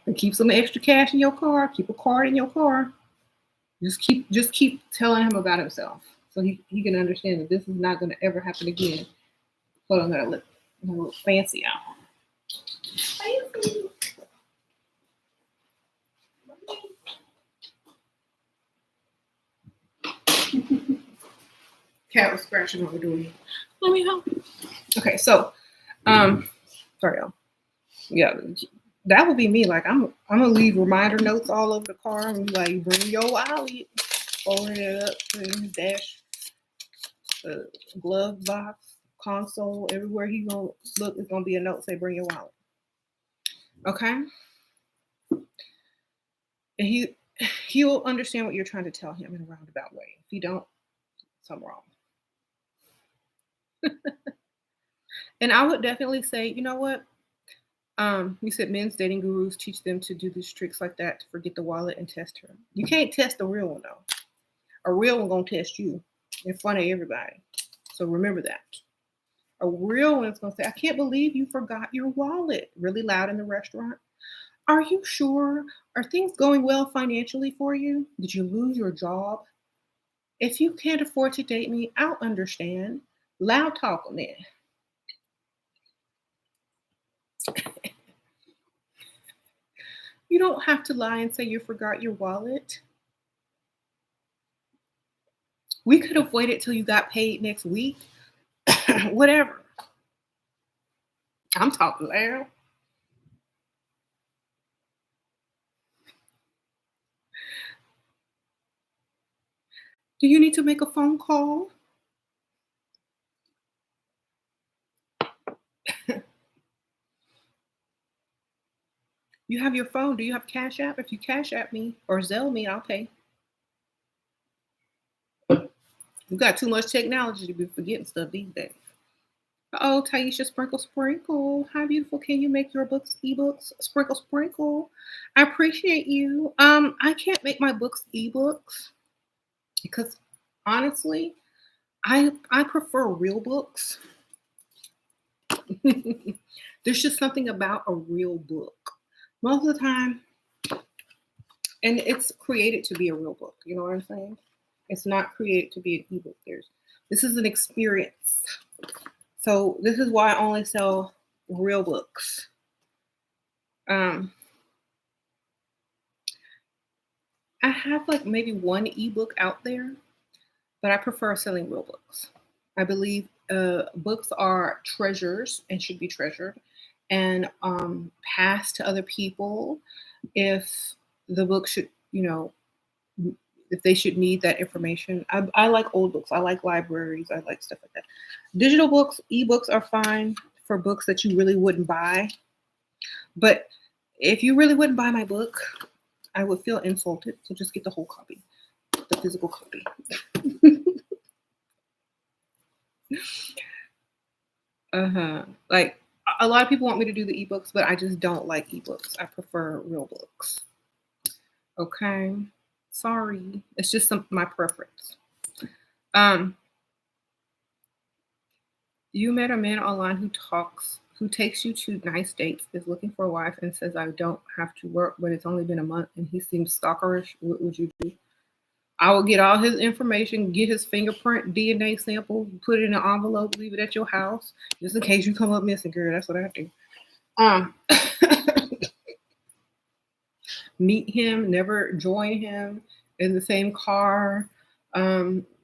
And keep some extra cash in your car. Keep a card in your car. Just keep telling him about himself, so he can understand that this is not going to ever happen again. Hold on, I'm gonna look fancy out. Fancy. Cat was scratching on the door. Let me help you. Okay, so sorry y'all. Yeah, that would be me. Like, I'm gonna leave reminder notes all over the car and be like, bring your wallet. Folding it up, putting his dash, glove box, console, everywhere he gonna look is gonna be a note say bring your wallet. Okay? And he'll understand what you're trying to tell him in a roundabout way. If you don't, something wrong. And I would definitely say, you know what? You said men's dating gurus teach them to do these tricks like that to forget the wallet and test her. You can't test the real one though. A real one gonna test you in front of everybody. So remember that. A real one is gonna say, I can't believe you forgot your wallet, really loud in the restaurant. Are you sure? Are things going well financially for you? Did you lose your job? If you can't afford to date me, I'll understand. Loud talk on it. You don't have to lie and say you forgot your wallet. We could have waited till you got paid next week. Whatever. I'm talking loud. Do you need to make a phone call? You have your phone. Do you have Cash App? If you Cash App me or Zelle me, I'll pay. You got too much technology to be forgetting stuff these days. Oh, Taisha, sprinkle, sprinkle. Hi, beautiful. Can you make your books ebooks? Sprinkle, sprinkle. I appreciate you. I can't make my books ebooks because honestly, I prefer real books. There's just something about a real book. Most of the time, and it's created to be a real book. You know what I'm saying? It's not created to be an ebook. This is an experience. So this is why I only sell real books. I have like maybe one ebook out there, but I prefer selling real books. I believe books are treasures and should be treasured and passed to other people if the book should, if they should need that information. I like old books. I like libraries. I like stuff like that. Digital books, ebooks are fine for books that you really wouldn't buy. But if you really wouldn't buy my book, I would feel insulted. So just get the whole copy, the physical copy. Like a lot of people want me to do the ebooks, but I just don't like ebooks. I prefer real books. Okay. Sorry. It's just my preference. Um, you met a man online who takes you to nice dates, is looking for a wife, and says, I don't have to work, but it's only been a month, and he seems stalkerish. What would you do? I would get all his information, get his fingerprint, DNA sample, put it in an envelope, leave it at your house, just in case you come up missing, girl. That's what I do. Um, Meet him, never join him in the same car.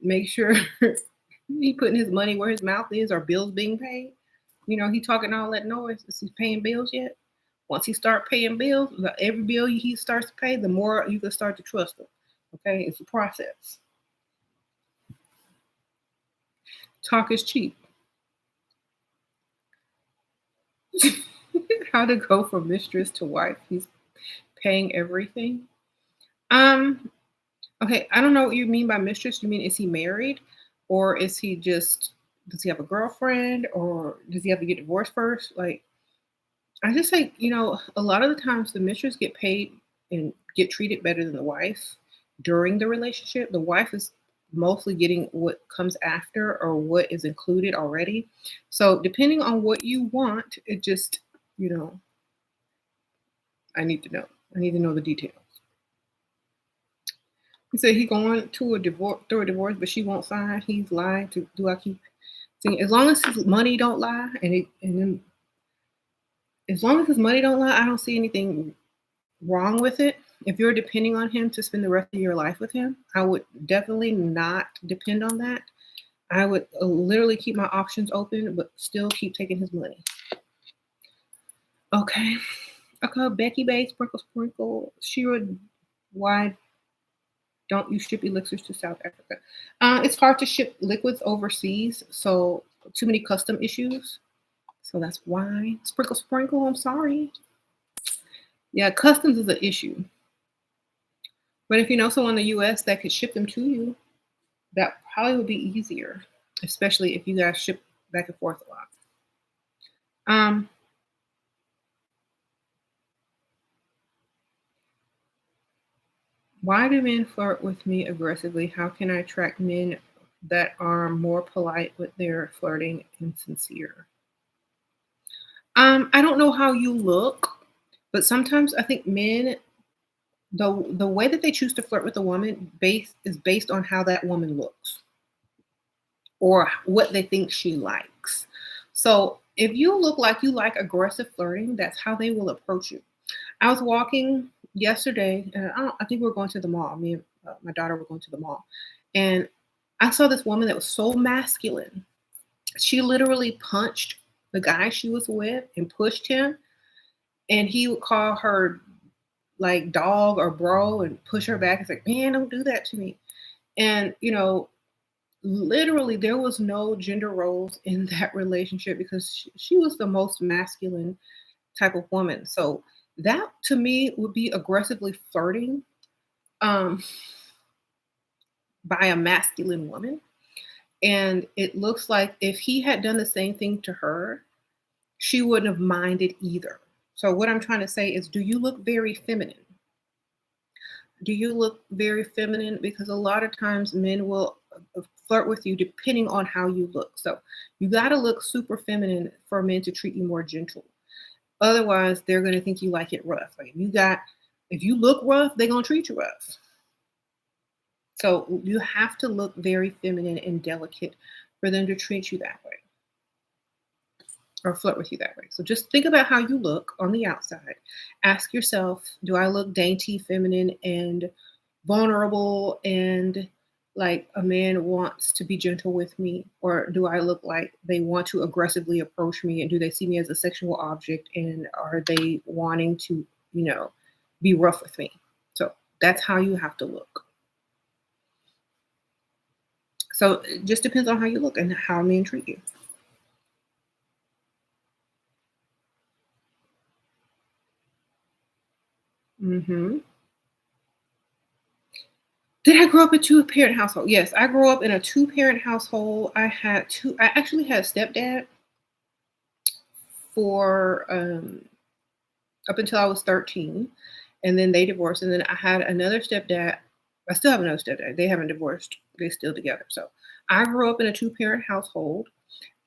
Make sure he putting his money where his mouth is, or bills being paid. He talking all that noise. Is he paying bills yet? Once he start paying bills, every bill he starts to pay, the more you can start to trust him. Okay, it's a process. Talk is cheap. How to go from mistress to wife? He's paying everything. Um, Okay, I don't know what you mean by mistress. You mean, is he married, or is he just, does he have a girlfriend, or does he have to get divorced first? Like, I just think, a lot of the times the mistress get paid and get treated better than the wife during the relationship. The wife is mostly getting what comes after or what is included already. So depending on what you want, it just, you know, I need to know. I need to know the details. He said he going to a divorce through a divorce, but she won't sign. He's lying. Do I keep saying, as long as his money don't lie, and then as long as his money don't lie, I don't see anything wrong with it. If you're depending on him to spend the rest of your life with him, I would definitely not depend on that. I would literally keep my options open, but still keep taking his money. Okay. Okay, Becky Bay, Sprinkle Sprinkle, Shira, why don't you ship elixirs to South Africa? It's hard to ship liquids overseas, so too many custom issues. So that's why. Sprinkle Sprinkle, I'm sorry. Yeah, customs is an issue. But if you know someone in the US that could ship them to you, that probably would be easier, especially if you guys ship back and forth a lot. Um, why do men flirt with me aggressively? How can I attract men that are more polite with their flirting and sincere? I don't know how you look, but sometimes I think men, the way that they choose to flirt with a woman is based on how that woman looks or what they think she likes. So if you look like you like aggressive flirting, that's how they will approach you. I was walking yesterday, and I think we were going to the mall. Me and my daughter were going to the mall, and I saw this woman that was so masculine. She literally punched the guy she was with and pushed him, and he would call her like dog or bro and push her back. It's like, man, don't do that to me. And literally, there was no gender roles in that relationship because she was the most masculine type of woman. So that to me would be aggressively flirting um, by a masculine woman. And it looks like if he had done the same thing to her, she wouldn't have minded either. So what I'm trying to say is, do you look very feminine? Do you look very feminine? Because a lot of times men will flirt with you depending on how you look. So you got to look super feminine for men to treat you more gentle. Otherwise, they're going to think you like it rough. Like if you look rough, they're going to treat you rough. So you have to look very feminine and delicate for them to treat you that way or flirt with you that way. So just think about how you look on the outside. Ask yourself, do I look dainty, feminine, and vulnerable, and like a man wants to be gentle with me? Or do I look like they want to aggressively approach me, and do they see me as a sexual object, and are they wanting to, be rough with me? So that's how you have to look. So it just depends on how you look and how men treat you. hmm Did I grow up in a two-parent household? Yes, I grew up in a two-parent household. I actually had a stepdad for up until I was 13, and then they divorced. And then I had another stepdad I still have another stepdad. They haven't divorced. They're still together. So I grew up in a two-parent household,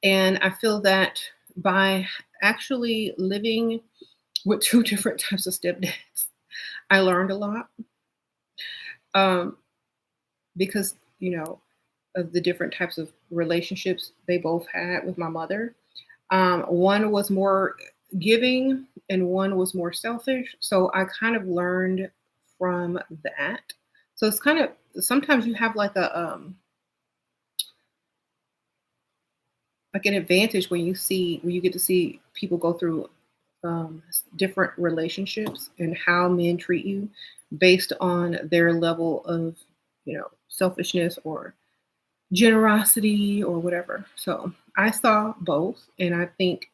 and I feel that by actually living with two different types of stepdads, I learned a lot. Um, because of the different types of relationships they both had with my mother. One was more giving and one was more selfish. So I kind of learned from that. So it's kind of sometimes you have like an advantage when you get to see people go through different relationships and how men treat you based on their level of selfishness or generosity or whatever. So I saw both, and I think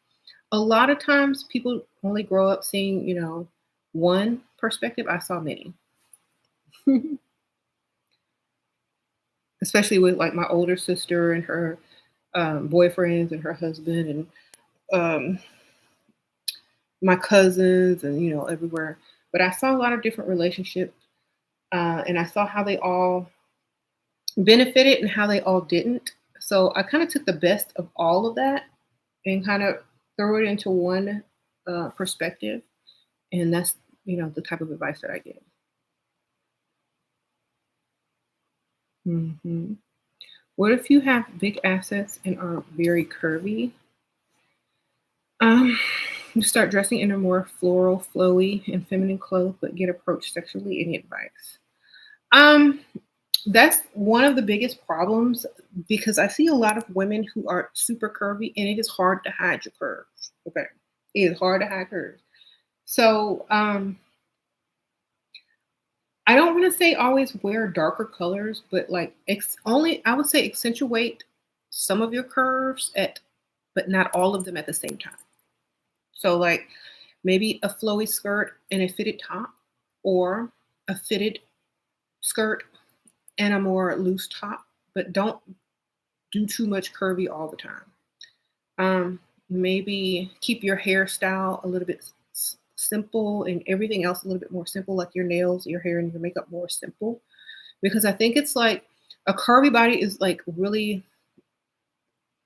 a lot of times people only grow up seeing, one perspective. I saw many, especially with like my older sister and her boyfriends and her husband and um, my cousins and everywhere. But I saw a lot of different relationships, and I saw how they all benefited and how they all didn't. So I kind of took the best of all of that and kind of throw it into one perspective. And that's, the type of advice that I give. hmm What if you have big assets and are very curvy? Um, you start dressing in a more floral, flowy, and feminine clothes, but get approached sexually. Any advice? Um, that's one of the biggest problems because I see a lot of women who are super curvy, and it is hard to hide your curves. Okay, it is hard to hide curves. So I don't want to say always wear darker colors, but like only I would say accentuate some of your curves but not all of them at the same time. So like maybe a flowy skirt and a fitted top, or a fitted skirt and a more loose top, but don't do too much curvy all the time. Maybe keep your hairstyle a little bit simple and everything else a little bit more simple, like your nails, your hair, and your makeup more simple. Because I think it's like a curvy body is like really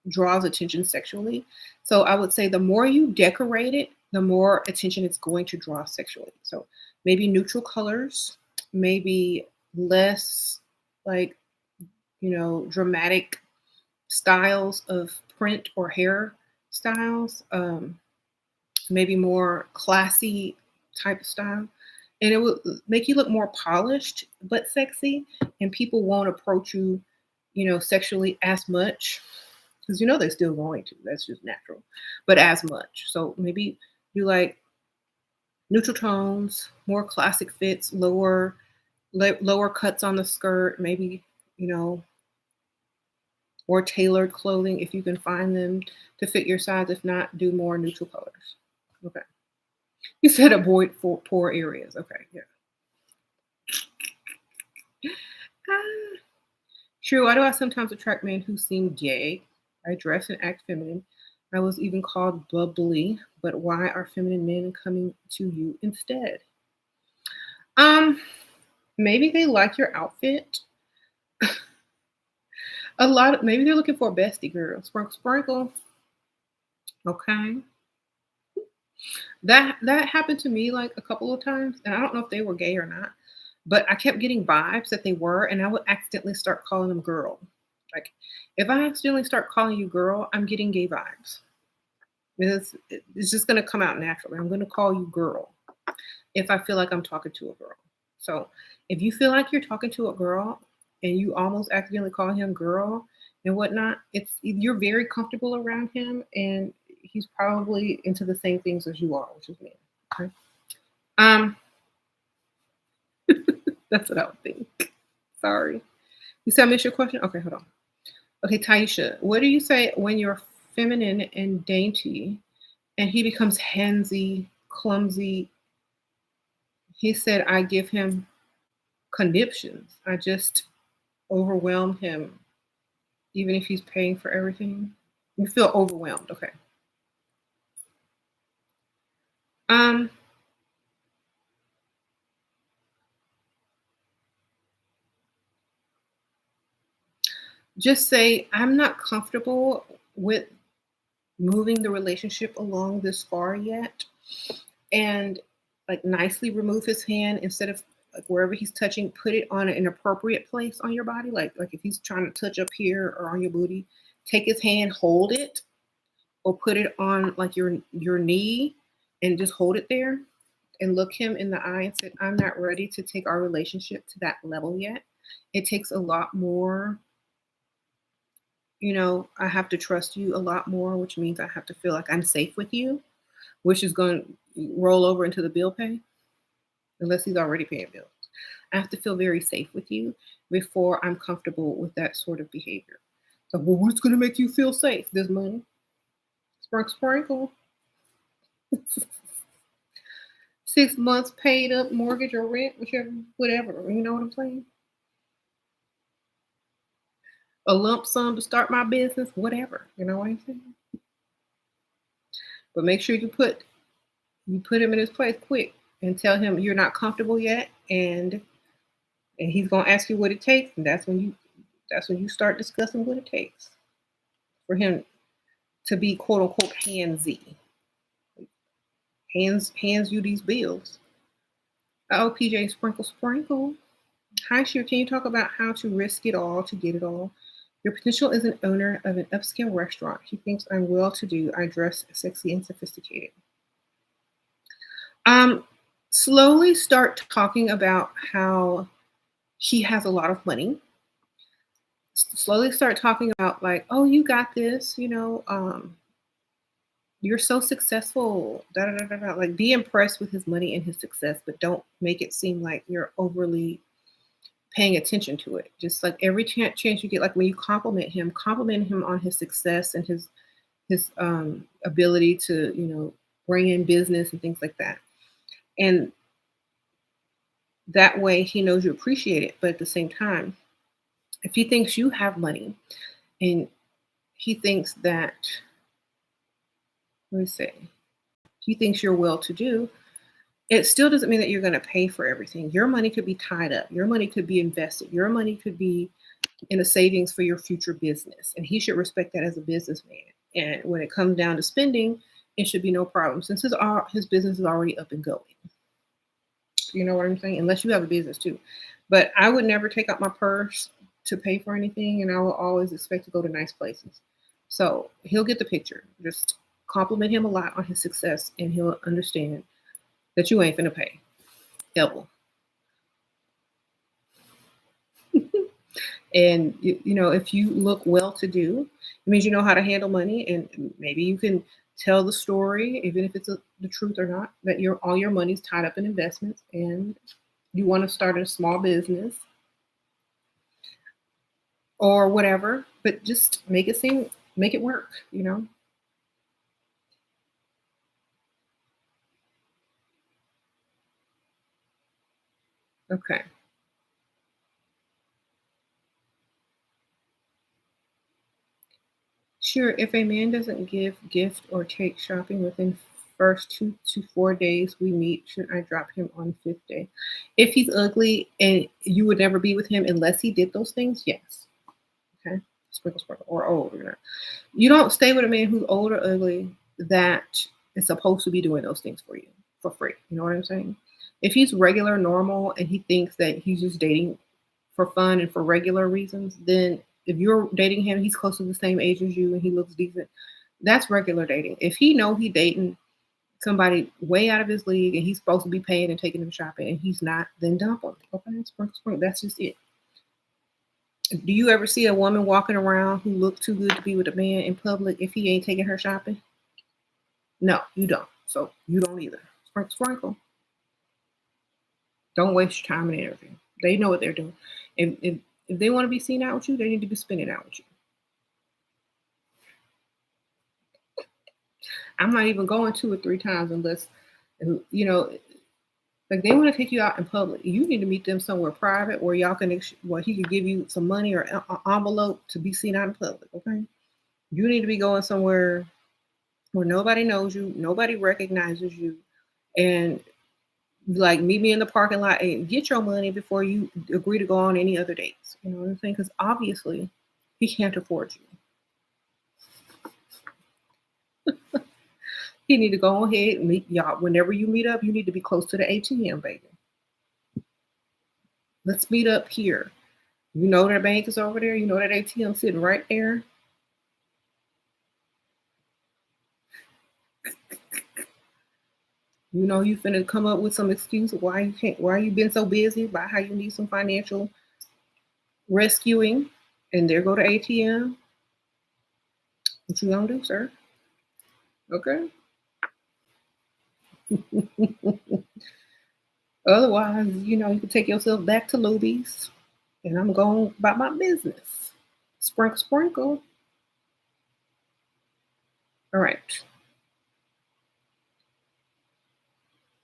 draws attention sexually. So I would say the more you decorate it, the more attention it's going to draw sexually. So maybe neutral colors, maybe less like, dramatic styles of print or hair styles, maybe more classy type of style. And it will make you look more polished but sexy, and people won't approach you, sexually as much because they're still going to. That's just natural, but as much. So maybe you like neutral tones, more classic fits, lower cuts on the skirt, maybe you know or tailored clothing if you can find them to fit your size. If not, do more neutral colors. Okay. You said avoid for poor areas. Okay, yeah. Ah, true. Why do I sometimes attract men who seem gay? I dress and act feminine. I was even called bubbly, but why are feminine men coming to you instead? Um, maybe they like your outfit. Maybe they're looking for a bestie girl. Sprinkle, sprinkle. Okay. That happened to me like a couple of times, and I don't know if they were gay or not, but I kept getting vibes that they were, and I would accidentally start calling them girl. Like if I accidentally start calling you girl, I'm getting gay vibes. It's just gonna come out naturally. I'm gonna call you girl if I feel like I'm talking to a girl. So if you feel like you're talking to a girl and you almost accidentally call him girl and whatnot, it's you're very comfortable around him and he's probably into the same things as you are, which is men. Okay. Um, that's what I would think. Sorry. You said I missed your question? Okay, hold on. Okay, Taisha, what do you say when you're feminine and dainty and he becomes handsy, clumsy? He said I give him conniptions. I just overwhelm him, even if he's paying for everything. You feel overwhelmed. Okay. Um, Just say, I'm not comfortable with moving the relationship along this far yet. And like nicely remove his hand instead of like wherever he's touching, put it on an appropriate place on your body. Like if he's trying to touch up here or on your booty, take his hand, hold it, or put it on like your knee and just hold it there and look him in the eye and say, I'm not ready to take our relationship to that level yet. It takes a lot more, I have to trust you a lot more, which means I have to feel like I'm safe with you, which is going to roll over into the bill pay, unless he's already paying bills. I have to feel very safe with you before I'm comfortable with that sort of behavior. So, well, what's going to make you feel safe? This money. Sprinkle, sprinkle. 6 months paid up mortgage or rent, whichever, whatever. You know what I'm saying? A lump sum to start my business, whatever. You know what I'm saying? But make sure you put him in his place quick and tell him you're not comfortable yet, and he's gonna ask you what it takes, and that's when you start discussing what it takes for him to be quote unquote handsy. Hands you these bills. Oh, PJ, sprinkle, sprinkle. Hi, Sheer. Can you talk about how to risk it all to get it all? Your potential is an owner of an upscale restaurant. He thinks I'm well to do. I dress sexy and sophisticated. Um, Slowly start talking about how he has a lot of money. Slowly start talking about like, oh, you got this, you're so successful. Da, da, da, da, da. Like be impressed with his money and his success, but don't make it seem like you're overly paying attention to it. Just like every chance you get, like when you compliment him on his success and his ability to bring in business and things like that. And that way he knows you appreciate it. But at the same time, if he thinks you have money and he thinks that, let me say, he thinks you're well to do, it still doesn't mean that you're going to pay for everything. Your money could be tied up. Your money could be invested. Your money could be in a savings for your future business. And he should respect that as a businessman. And when it comes down to spending, it should be no problem since his business is already up and going. You know what I'm saying? Unless you have a business too. But I would never take out my purse to pay for anything, and I will always expect to go to nice places. So he'll get the picture. Just compliment him a lot on his success, and he'll understand that you ain't finna pay. Double. And if you look well to do, it means you know how to handle money, and maybe you can tell the story, even if it's the truth or not, that all your money's tied up in investments, and you want to start a small business or whatever, but just make it work. Okay. Sure, if a man doesn't give gift or take shopping within first 2 to 4 days we meet, should I drop him on fifth day? If he's ugly and you would never be with him unless he did those things, yes. Okay. Sprinkle, sprinkle, or old. You don't stay with a man who's old or ugly that is supposed to be doing those things for you for free. You know what I'm saying? If he's regular, normal, and he thinks that he's just dating for fun and for regular reasons, then if you're dating him, he's close to the same age as you and he looks decent. That's regular dating. If he know he dating somebody way out of his league and he's supposed to be paying and taking him shopping and he's not, then dump him. Okay, sprinkle, sprinkle. That's just it. Do you ever see a woman walking around who looked too good to be with a man in public if he ain't taking her shopping? No, you don't. So you don't either. Sprinkle, sprinkle. Don't waste your time and energy. They know what they're doing. If they want to be seen out with you, they need to be spending out with you. I'm not even going 2 or 3 times unless, like they want to take you out in public. You need to meet them somewhere private where y'all can, he can give you some money or an envelope to be seen out in public. Okay. You need to be going somewhere where nobody knows you, nobody recognizes you, and like meet me in the parking lot and get your money before you agree to go on any other dates. You know what I'm saying? Because obviously He can't afford you. He need to go ahead and meet y'all. Whenever you meet up, you need to be close to the ATM, baby. Let's meet up here. You know that bank is over there. You know that ATM sitting right there. You know you finna come up with some excuse why you can't. Why you been so busy about how you need some financial rescuing, and there go the ATM. What you gonna do, sir? Okay. Otherwise, you know, you can take yourself back to Luby's, and I'm going about my business. Sprinkle, sprinkle. All right.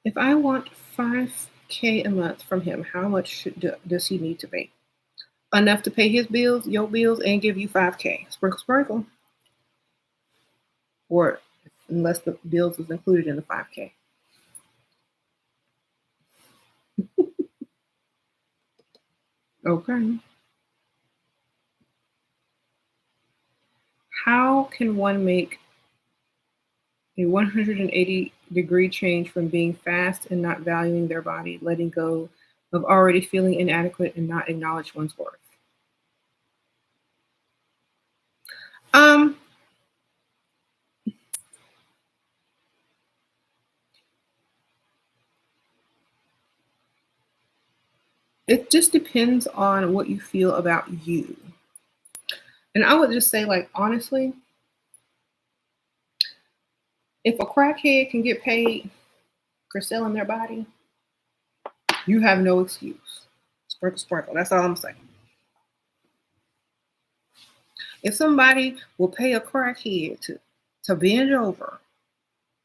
If I want 5K a month from him, how much does he need to pay? Enough to pay his bills, your bills, and give you 5K. Sprinkle, sprinkle. Or unless the bills is included in the 5K. Okay. How can one make a 180-degree change from being fast and not valuing their body, letting go of already feeling inadequate and not acknowledge one's worth? Um, it just depends on what you feel about you. And I would just say, like, honestly, if a crackhead can get paid for selling their body, you have no excuse. Sprinkle, sprinkle. That's all I'm saying. If somebody will pay a crackhead to bend over,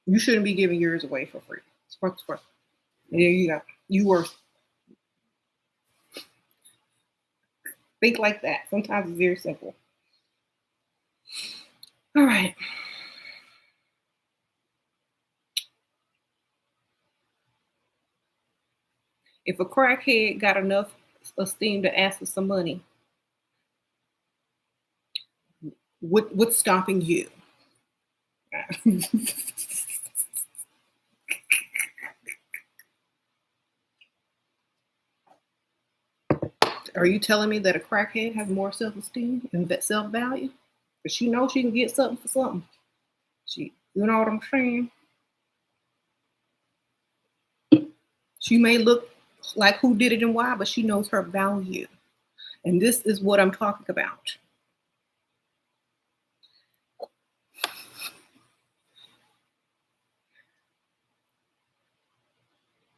you shouldn't be giving yours away for free. Sprinkle, sprinkle. There you go. You were think like that. Sometimes it's very simple. All right. If a crackhead got enough esteem to ask for some money, what's stopping you? Are you telling me that a crackhead has more self-esteem and self-value? Because she knows she can get something for something. You know what I'm saying? She may look like who did it and why, but she knows her value. And this is what I'm talking about.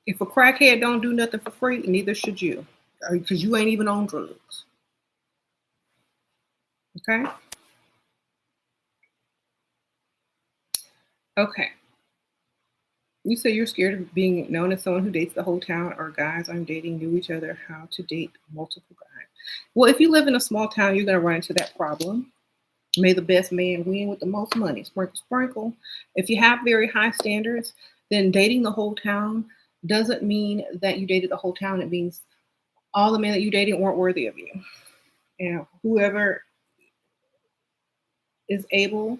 If a crackhead don't do nothing for free, neither should you, because you ain't even on drugs. Okay. Okay. You say you're scared of being known as someone who dates the whole town, or guys I'm dating knew each other how to date multiple guys. Well, if you live in a small town, you're going to run into that problem. May the best man win with the most money. Sprinkle, sprinkle. If you have very high standards, then dating the whole town doesn't mean that you dated the whole town. It means all the men that you dated weren't worthy of you. And whoever is able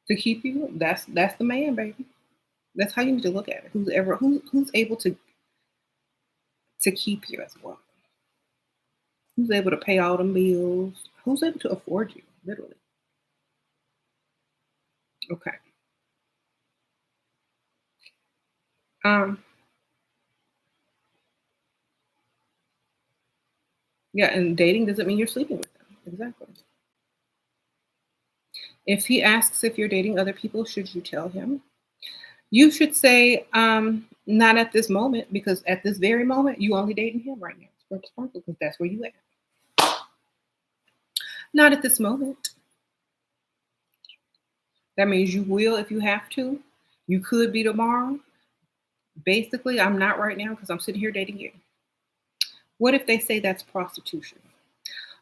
to keep you, that's the man, baby. That's how you need to look at it. Who's able to keep you as well? Who's able to pay all them bills? Who's able to afford you, literally? Okay. Um, yeah, and dating doesn't mean you're sleeping with them. Exactly. If he asks if you're dating other people, should you tell him? You should say, not at this moment, because at this very moment, you only dating him right now. Sprinkle, sprinkle, because that's where you at. Not at this moment. That means you will if you have to. You could be tomorrow. Basically, I'm not right now because I'm sitting here dating you. What if they say that's prostitution?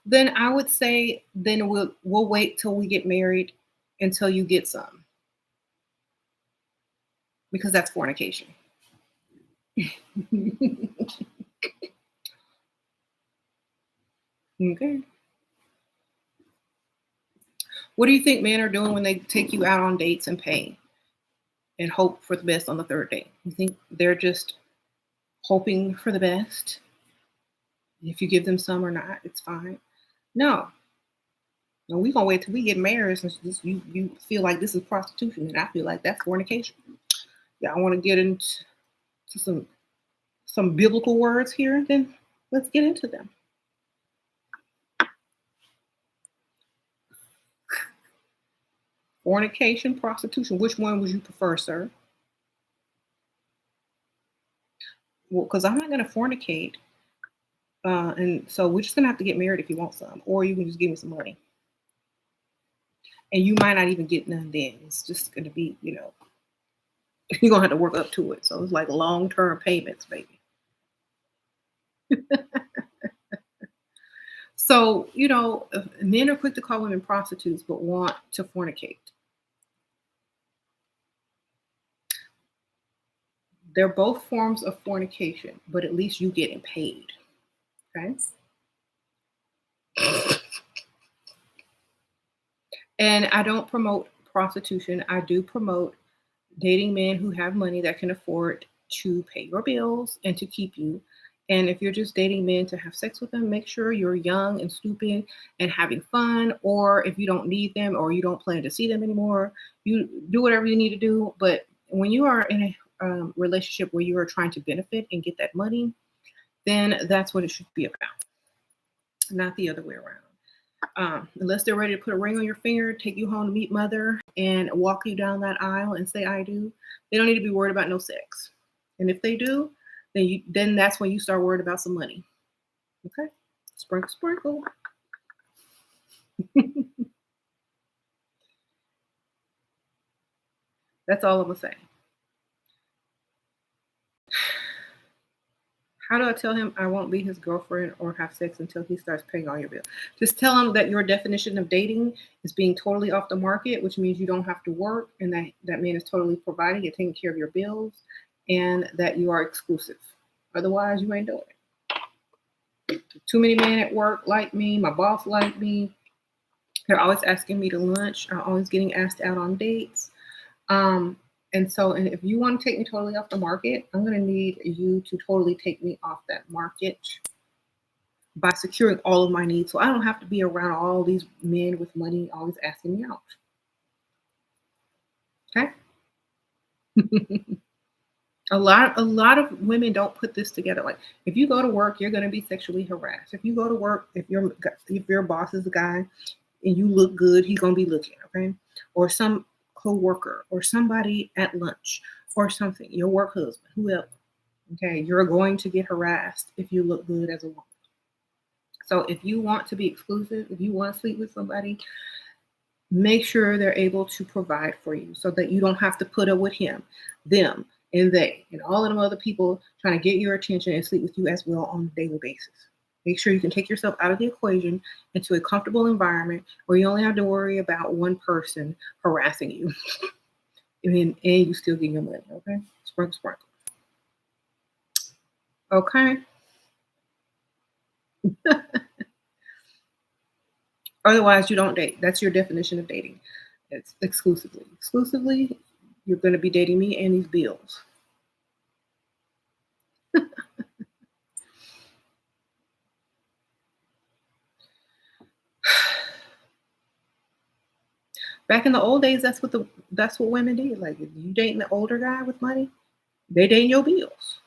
Then I would say then we'll wait till we get married until you get some, because that's fornication. Okay. What do you think men are doing when they take you out on dates and pay and hope for the best on the third date? You think they're just hoping for the best? If you give them some or not, it's fine. No. No, we gonna wait till we get married since you feel like this is prostitution, and I feel like that's fornication. Yeah, I want to get into some biblical words here, then let's get into them. Fornication, prostitution. Which one would you prefer, sir? Well, because I'm not going to fornicate. And so we're just going to have to get married if you want some. Or you can just give me some money. And you might not even get none then. It's just going to be, you're going to have to work up to it. So it's like long-term payments, baby. So, men are quick to call women prostitutes, but want to fornicate. They're both forms of fornication, but at least you getting paid. Okay. And I don't promote prostitution. I do promote dating men who have money that can afford to pay your bills and to keep you. And if you're just dating men to have sex with them, make sure you're young and stupid and having fun. Or if you don't need them or you don't plan to see them anymore, you do whatever you need to do. But when you are in a relationship where you are trying to benefit and get that money, then that's what it should be about, not the other way around. Unless they're ready to put a ring on your finger, take you home to meet mother, and walk you down that aisle and say, I do, they don't need to be worried about no sex. And if they do, then that's when you start worried about some money. Okay? Sprinkle, sprinkle. That's all I'm going to say. How do I tell him I won't be his girlfriend or have sex until he starts paying all your bills? Just tell him that your definition of dating is being totally off the market, which means you don't have to work, and that man is totally providing and taking care of your bills, and that you are exclusive. Otherwise, you ain't doing it. Too many men at work like me. My boss like me. They're always asking me to lunch. I'm always getting asked out on dates. And if you want to take me totally off the market, I'm going to need you to totally take me off that market by securing all of my needs. So I don't have to be around all these men with money always asking me out. Okay? A lot of women don't put this together. Like, if you go to work, you're going to be sexually harassed. If you go to work, if your boss is a guy and you look good, he's going to be looking, okay? Or some co-worker or somebody at lunch or something, your work husband, whoever. Okay, you're going to get harassed if you look good as a woman. So if you want to be exclusive, if you want to sleep with somebody, make sure they're able to provide for you so that you don't have to put up with him, them, and they, and all of them other people trying to get your attention and sleep with you as well on a daily basis. Make sure you can take yourself out of the equation into a comfortable environment where you only have to worry about one person harassing you. and you still get your money, okay? Sprinkle, sprinkle. Okay? Otherwise, you don't date. That's your definition of dating. It's exclusively. Exclusively, you're going to be dating me and these bills. Back in the old days, that's what women did. Like, if you dating the older guy with money, they dating your bills.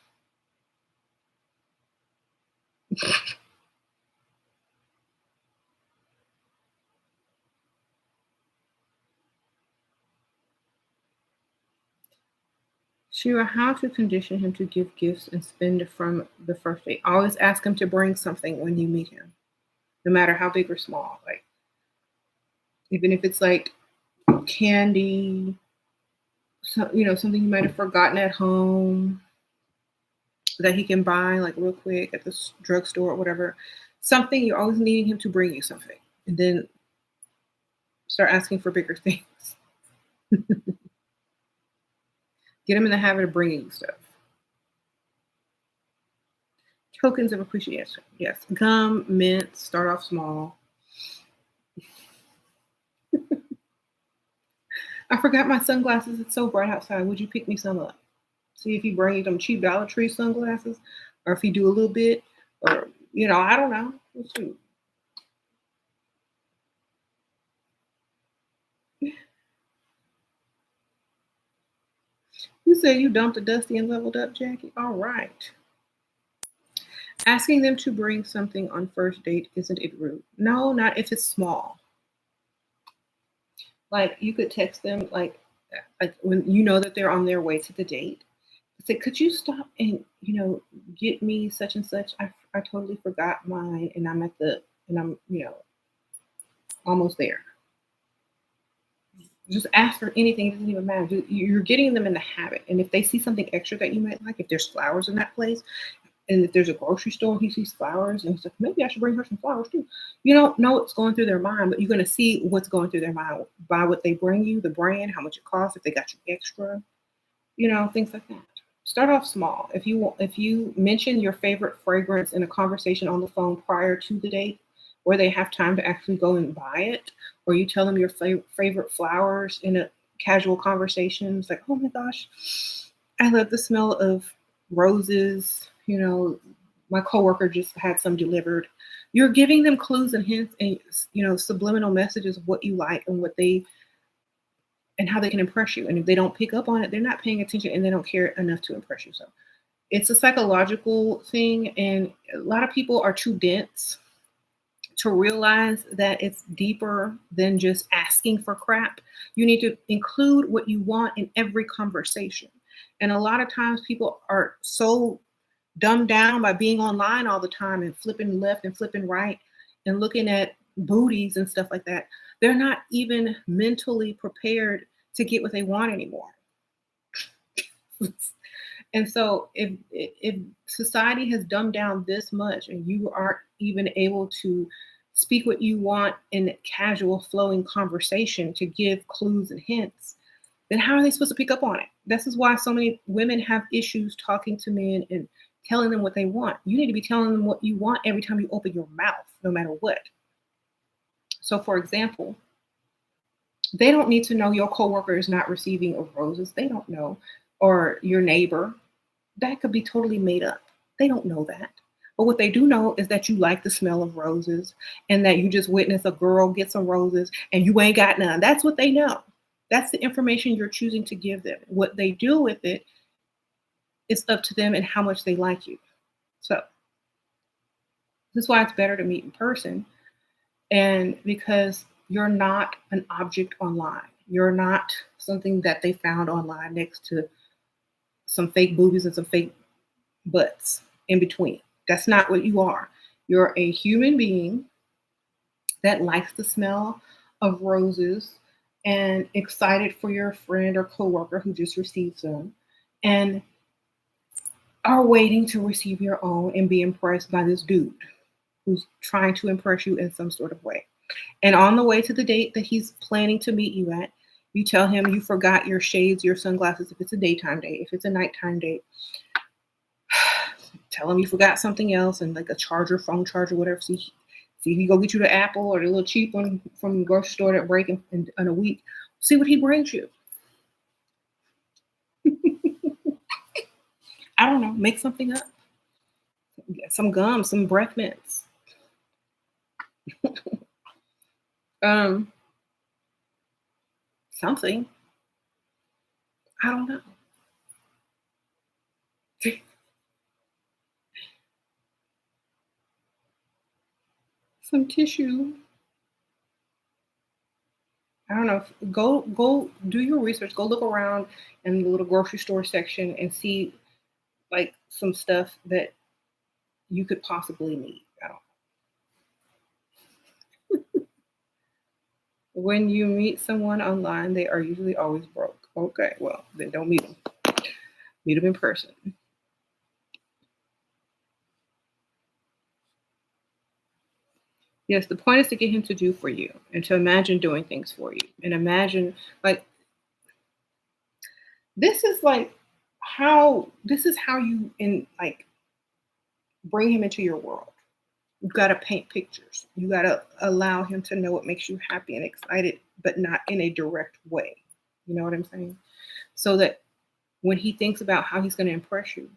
Shira, how to condition him to give gifts and spend from the first date. Always ask him to bring something when you meet him, no matter how big or small. Like, even if it's like candy, something you might have forgotten at home that he can buy like real quick at the drugstore or whatever. Something, you're always needing him to bring you something, and then start asking for bigger things. Get him in the habit of bringing you stuff. Tokens of appreciation. Yes. Gum, mint, start off small. I forgot my sunglasses. It's so bright outside. Would you pick me some up? See if he brings them cheap Dollar Tree sunglasses, or if he do a little bit, or I don't know. Let's see. You said you dumped a dusty and leveled up jacket. All right. Asking them to bring something on first date isn't it rude? No, not if it's small. Like you could text them like when you know that they're on their way to the date. Say, could you stop and get me such and such? I totally forgot mine, and I'm almost there. Just ask for anything. It doesn't even matter. You're getting them in the habit, and if they see something extra that you might like, if there's flowers in that place, and if there's a grocery store, he sees flowers, and he's like, maybe I should bring her some flowers too. You don't know what's going through their mind, but you're going to see what's going through their mind by what they bring you, the brand, how much it costs, if they got you extra, things like that. Start off small. If you mention your favorite fragrance in a conversation on the phone prior to the date, where they have time to actually go and buy it, or you tell them your favorite flowers in a casual conversation, it's like, oh my gosh, I love the smell of roses. My coworker just had some delivered. You're giving them clues and hints and subliminal messages of what you like and what they and how they can impress you. And if they don't pick up on it, they're not paying attention and they don't care enough to impress you. So it's a psychological thing. And a lot of people are too dense to realize that it's deeper than just asking for crap. You need to include what you want in every conversation. And a lot of times people are so dumbed down by being online all the time and flipping left and flipping right and looking at booties and stuff like that. They're not even mentally prepared to get what they want anymore. And so if society has dumbed down this much and you aren't even able to speak what you want in casual flowing conversation to give clues and hints, then how are they supposed to pick up on it? This is why so many women have issues talking to men and telling them what they want. You need to be telling them what you want every time you open your mouth, no matter what. So for example, they don't need to know your coworker is not receiving of roses. They don't know. Or your neighbor. That could be totally made up. They don't know that. But what they do know is that you like the smell of roses and that you just witnessed a girl get some roses and you ain't got none. That's what they know. That's the information you're choosing to give them. What they do with it is up to them and how much they like you. So this is why it's better to meet in person. And because you're not an object online. You're not something that they found online next to some fake boobies and some fake butts in between. That's not what you are. You're a human being that likes the smell of roses and excited for your friend or coworker who just received some and are waiting to receive your own and be impressed by this dude who's trying to impress you in some sort of way. And on the way to the date that he's planning to meet you at, you tell him you forgot your shades, your sunglasses, if it's a daytime date. If it's a nighttime date, tell him you forgot something else and like a charger, phone charger, whatever. See if he go get you the Apple or the little cheap one from the grocery store that break in a week. See what he brings you. I don't know. Make something up. Some gum, some breath mints. Something. I don't know. Some tissue. I don't know. Go do your research. Go look around in the little grocery store section and see like some stuff that you could possibly need. I don't know. When you meet someone online, they are usually always broke. Okay, well, then don't meet them. Meet them in person. Yes, the point is to get him to do for you and to imagine doing things for you. And imagine like this is how you bring him into your world. You've got to paint pictures. You got to allow him to know what makes you happy and excited, but not in a direct way. You know what I'm saying? So that when he thinks about how he's going to impress you,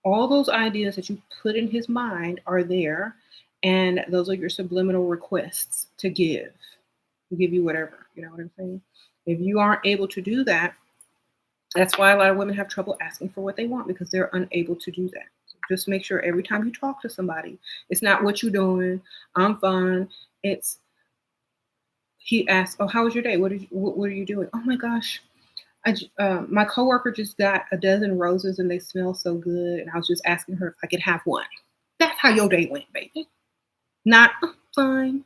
all those ideas that you put in his mind are there. And those are your subliminal requests to give you whatever. You know what I'm saying? If you aren't able to do that, that's why a lot of women have trouble asking for what they want because they're unable to do that. So just make sure every time you talk to somebody, it's not what you doing. I'm fine. It's he asks, "Oh, how was your day? What are you doing? Oh my gosh, my coworker just got a dozen roses and they smell so good, and I was just asking her if I could have one." That's how your day went, baby. Not fine.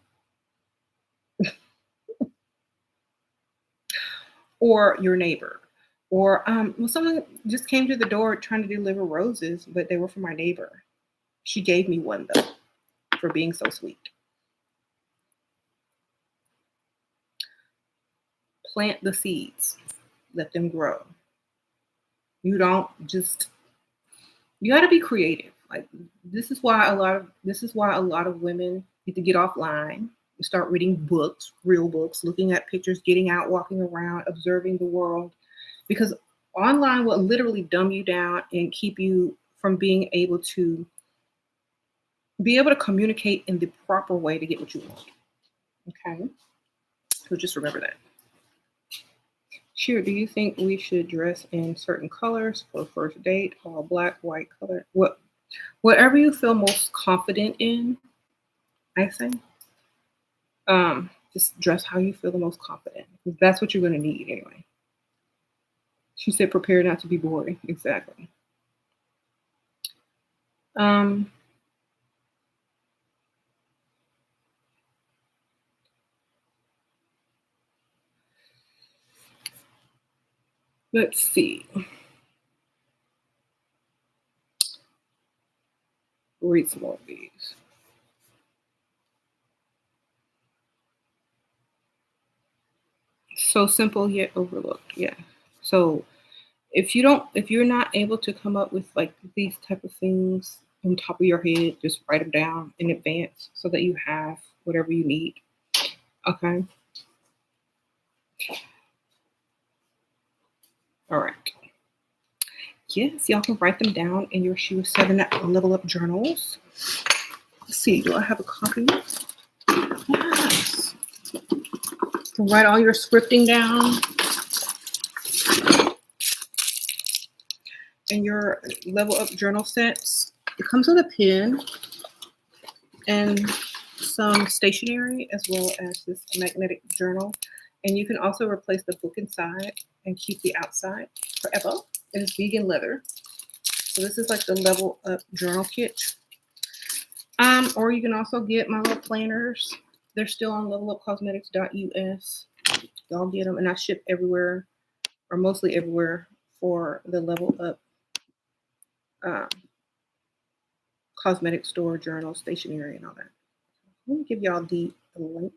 Or your neighbor. Or well, someone just came to the door trying to deliver roses, but they were for my neighbor. She gave me one though for being so sweet. Plant the seeds, let them grow. You don't just you got to be creative. Like this is why a lot of women need to get offline and start reading books, real books, looking at pictures, getting out, walking around, observing the world, because online will literally dumb you down and keep you from be able to communicate in the proper way to get what you want. Okay, so just remember that. Sure. Do you think we should dress in certain colors for first date? All black, white color, whatever you feel most confident in. I say, just dress how you feel the most confident. Because that's what you're going to need anyway. She said, "Prepare not to be boring." Exactly. Um, let's see. Read some more of these. So simple yet overlooked. Yeah. So if you're not able to come up with like these type of things on top of your head, just write them down in advance so that you have whatever you need. Okay. All right. Yes, y'all can write them down in your SheRaSeven level up journals. Let's see, do I have a copy? Yes. So write all your scripting down in your level up journal sets. It comes with a pen and some stationery as well as this magnetic journal. And you can also replace the book inside and keep the outside forever. It is vegan leather. So this is like the level up journal kit. Or you can also get my little planners. They're still on levelupcosmetics.us. Y'all get them, and I ship everywhere, or mostly everywhere, for the level up um, cosmetic store, journal, stationery, and all that. Let me give y'all the links.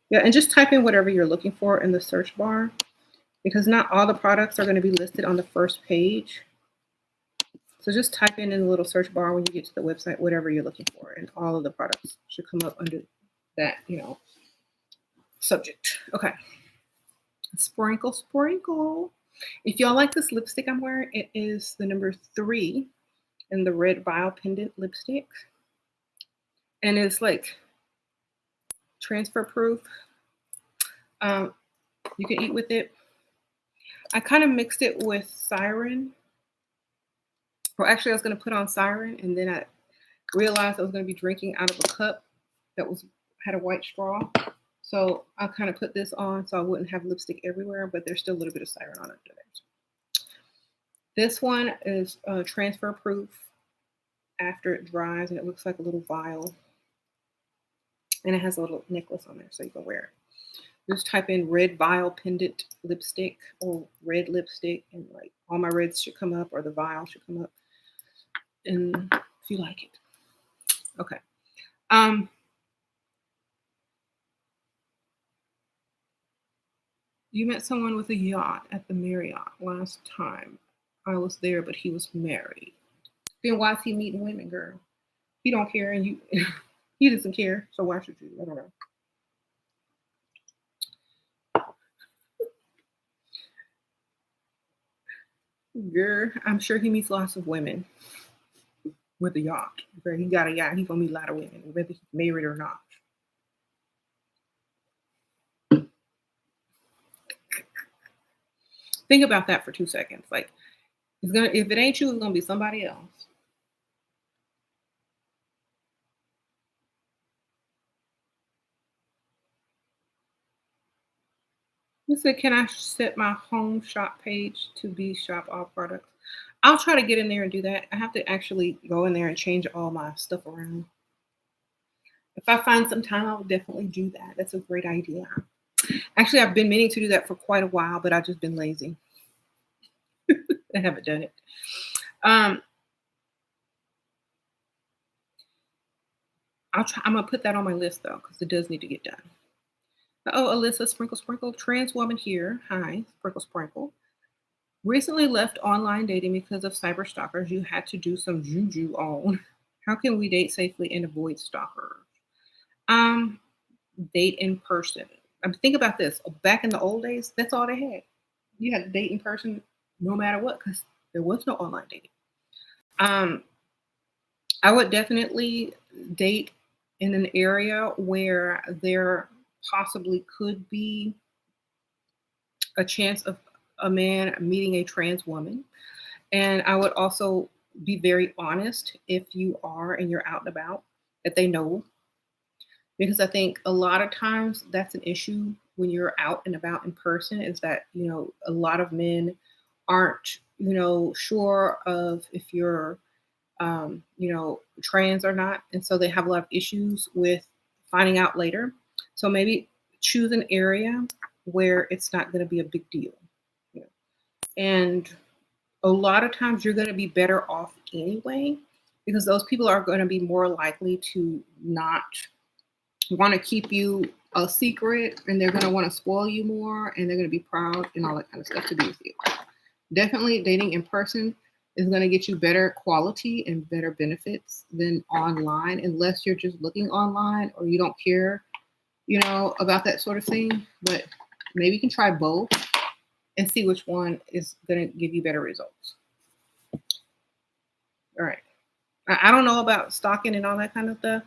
Yeah, and just type in whatever you're looking for in the search bar, because not all the products are going to be listed on the first page. So just type in the little search bar when you get to the website whatever you're looking for, and all of the products should come up under that, subject. Okay. Sprinkle, sprinkle. If y'all like this lipstick I'm wearing, it is the number 3 in the red vial pendant lipstick. And it's like transfer proof. You can eat with it. I kind of mixed it with Siren. Well, actually, I was going to put on Siren, and then I realized I was going to be drinking out of a cup that had a white straw. So I kind of put this on so I wouldn't have lipstick everywhere, but there's still a little bit of Siren on it today. This one is transfer proof after it dries, and it looks like a little vial. And it has a little necklace on there so you can wear it. Just type in red vial pendant lipstick or red lipstick, and like all my reds should come up, or the vial should come up. And if you like it. Okay. You met someone with a yacht at the Marriott last time I was there, but he was married. Then why is he meeting women, girl? He don't care, and he doesn't care. So why should you? I don't know. Girl, I'm sure he meets lots of women with a yacht. Girl, he got a yacht. He's gonna meet a lot of women, whether he's married or not. Think about that for 2 seconds. Like, it's gonna if it ain't you, it's gonna be somebody else. You said, can I set my home shop page to be shop all products? I'll try to get in there and do that. I have to actually go in there and change all my stuff around. If I find some time, I'll definitely do that. That's a great idea. Actually, I've been meaning to do that for quite a while, but I've just been lazy. I haven't done it. Um, I'll try. I'm gonna put that on my list though, because it does need to get done. Oh, Alyssa, sprinkle, sprinkle, trans woman here. Hi, sprinkle, sprinkle. Recently left online dating because of cyber stalkers you had to do some juju on. How can we date safely and avoid stalkers? Um, Date in person. Think about this. Back in the old days, that's all they had. You had to date in person no matter what, because there was no online dating. Um, I would definitely date in an area where there possibly could be a chance of a man meeting a trans woman. And I would also be very honest if you are and you're out and about that they know, because I think a lot of times that's an issue when you're out and about in person is that, a lot of men aren't, sure of if you're, trans or not. And so they have a lot of issues with finding out later. So maybe choose an area where it's not going to be a big deal. you know. And a lot of times you're going to be better off anyway, because those people are going to be more likely to not want to keep you a secret, and they're going to want to spoil you more, and they're going to be proud and all that kind of stuff to be with you. Definitely dating in person is going to get you better quality and better benefits than online, unless you're just looking online or you don't care, about that sort of thing. But maybe you can try both and see which one is going to give you better results. All right. I don't know about stalking and all that kind of stuff.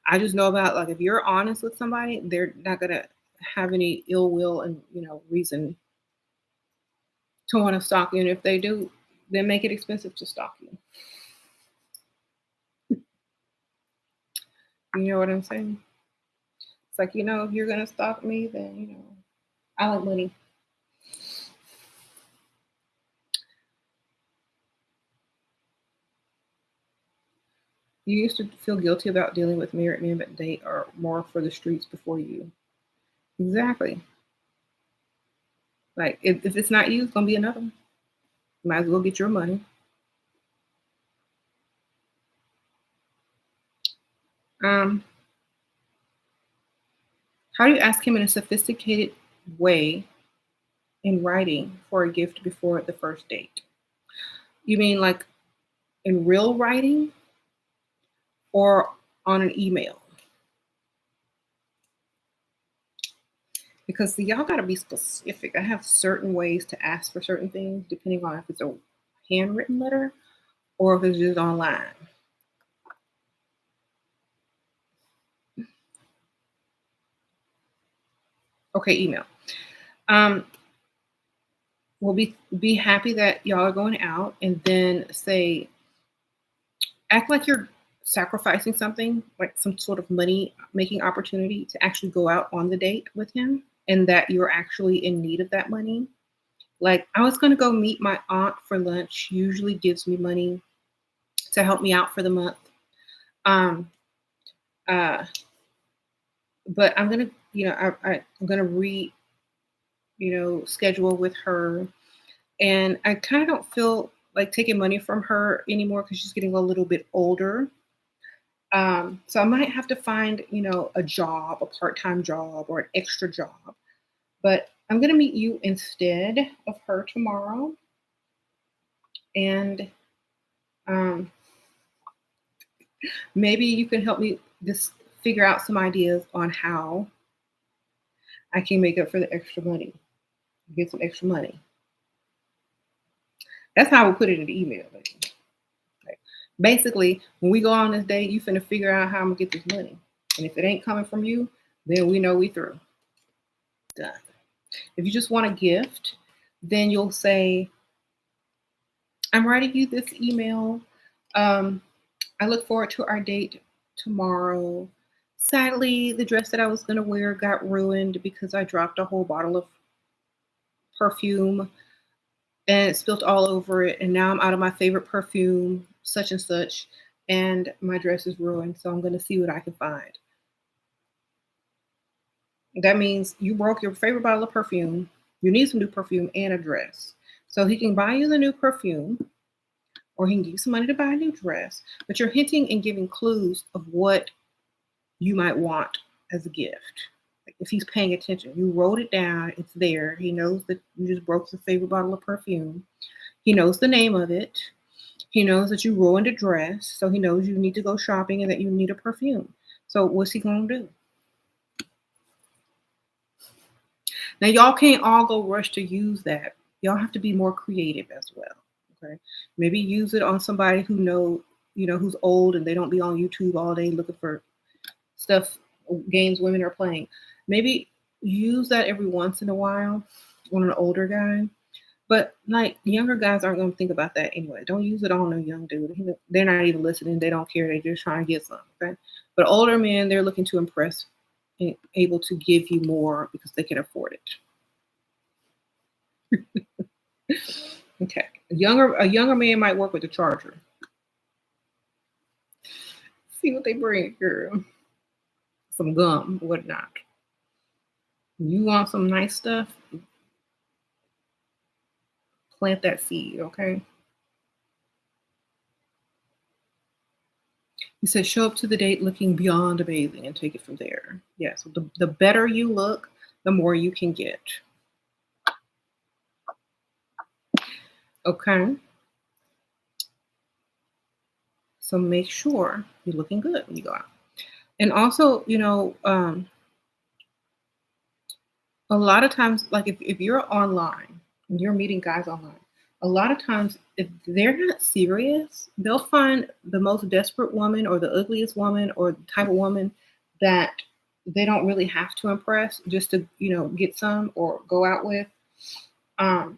I just know about, like, if you're honest with somebody, they're not gonna have any ill will and reason to want to stalk you. And if they do, then make it expensive to stalk you. You know what I'm saying? It's like, if you're gonna stalk me, then I like money. You used to feel guilty about dealing with married men, but they are more for the streets before you. Exactly. Like, if it's not you, it's gonna be another one. Might as well get your money. Um, how do you ask him in a sophisticated way in writing for a gift before the first date? You mean like in real writing or on an email? Because see, y'all got to be specific. I have certain ways to ask for certain things depending on if it's a handwritten letter or if it's just online. Okay, email. Um, we'll be happy that y'all are going out, and then say, act like you're sacrificing something, like some sort of money making opportunity to actually go out on the date with him, and that you're actually in need of that money. Like, I was going to go meet my aunt for lunch, usually gives me money to help me out for the month. Um, uh, but I'm going to, I'm going to schedule with her. And I kind of don't feel like taking money from her anymore because she's getting a little bit older. So I might have to find, a job, a part-time job or an extra job. But I'm going to meet you instead of her tomorrow. And um, maybe you can help me just figure out some ideas on how I can make up for the extra money, get some extra money. That's how I would put it in the email. Like, basically, when we go on this date, you finna figure out how I'm gonna get this money. And if it ain't coming from you, then we know we through. Done. If you just want a gift, then you'll say, I'm writing you this email. Um, I look forward to our date tomorrow. Sadly, the dress that I was going to wear got ruined because I dropped a whole bottle of perfume and it spilled all over it. And now I'm out of my favorite perfume, such and such, and my dress is ruined. So I'm going to see what I can find. That means you broke your favorite bottle of perfume. You need some new perfume and a dress. So he can buy you the new perfume or he can give you some money to buy a new dress, but you're hinting and giving clues of what you might want as a gift. Like if he's paying attention, you wrote it down, it's there. He knows that you just broke your favorite bottle of perfume. He knows the name of it. He knows that you ruined a dress, so he knows you need to go shopping and that you need a perfume. So what's he gonna do? Now y'all can't all go rush to use that. Y'all have to be more creative as well. Okay. Maybe use it on somebody who who's old and they don't be on YouTube all day looking for stuff, games women are playing. Maybe use that every once in a while on an older guy. But like younger guys aren't going to think about that anyway. Don't use it on a young dude. They're not even listening. They don't care. They're just trying to get something. Okay. But older men, they're looking to impress and able to give you more because they can afford it. Okay. A younger man might work with a charger. See what they bring, girl. Some gum, whatnot. You want some nice stuff? Plant that seed, okay? He said, show up to the date looking beyond amazing and take it from there. Yeah, so the better you look, the more you can get. Okay? So make sure you're looking good when you go out. And also, a lot of times, like if you're online and you're meeting guys online, a lot of times if they're not serious, they'll find the most desperate woman or the ugliest woman or the type of woman that they don't really have to impress just to, get some or go out with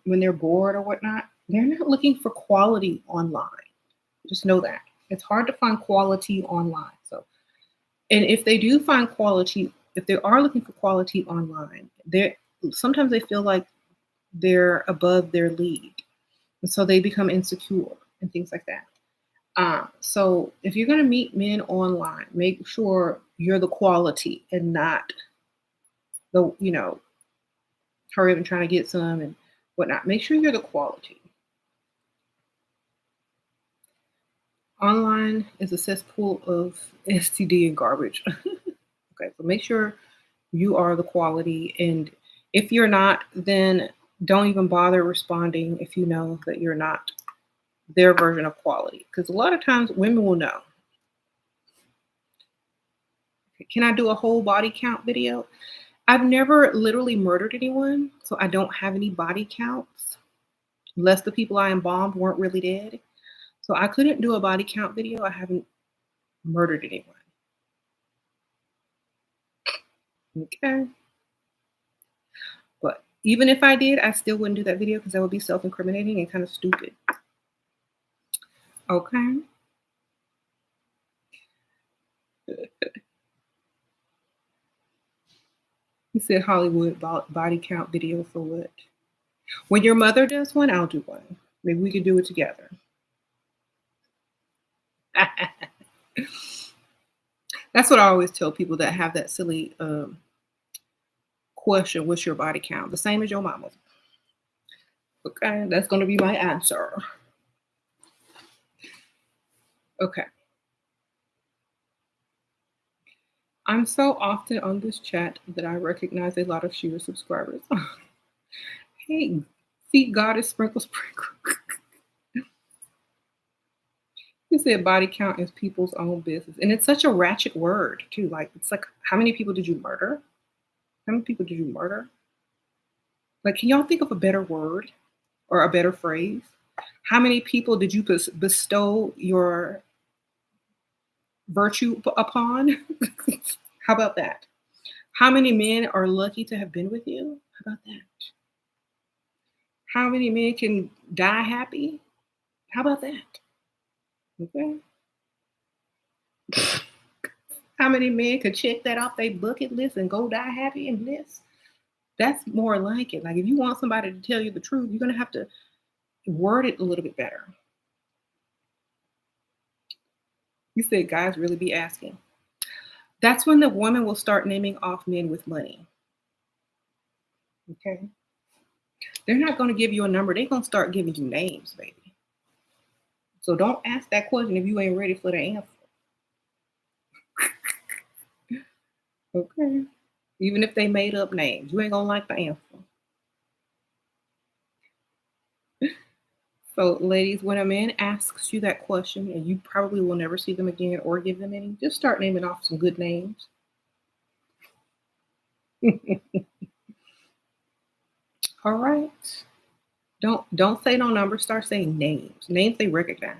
when they're bored or whatnot. They're not looking for quality online. Just know that. It's hard to find quality online. So, and if they do find quality, if they are looking for quality online, sometimes they feel like they're above their league. And so they become insecure and things like that. So if you're going to meet men online, make sure you're the quality and not hurry up and trying to get some and whatnot. Make sure you're the quality. Online is a cesspool of STD and garbage. Okay, so make sure you are the quality. And if you're not, then don't even bother responding if you know that you're not their version of quality. Because a lot of times women will know. Can I do a whole body count video? I've never literally murdered anyone, so I don't have any body counts, unless the people I embalmed weren't really dead. So I couldn't do a body count video. I haven't murdered anyone. Okay. But even if I did, I still wouldn't do that video because that would be self-incriminating and kind of stupid. Okay. He said Hollywood body count video for what? When your mother does one, I'll do one. Maybe we can do it together. That's what I always tell people that have that silly question, what's your body count? The same as your mama's. Okay, that's going to be my answer. Okay. I'm so often on this chat that I recognize a lot of Sheer subscribers. Hey, feet goddess sprinkle sprinkle. You said body count is people's own business. And it's such a ratchet word, too. Like, it's like, how many people did you murder? How many people did you murder? Like, can y'all think of a better word or a better phrase? How many people did you bestow your virtue upon? How about that? How many men are lucky to have been with you? How about that? How many men can die happy? How about that? Okay. How many men could check that off their bucket list and go die happy and bliss? That's more like it. Like if you want somebody to tell you the truth, you're gonna have to word it a little bit better. You said guys really be asking. That's when the woman will start naming off men with money. Okay. They're not gonna give you a number, they're gonna start giving you names, baby. So don't ask that question if you ain't ready for the answer. Okay. Even if they made up names, you ain't gonna like the answer. So, ladies, when a man asks you that question and you probably will never see them again or give them any, just start naming off some good names. All right. Don't say no numbers, start saying names. Names they recognize.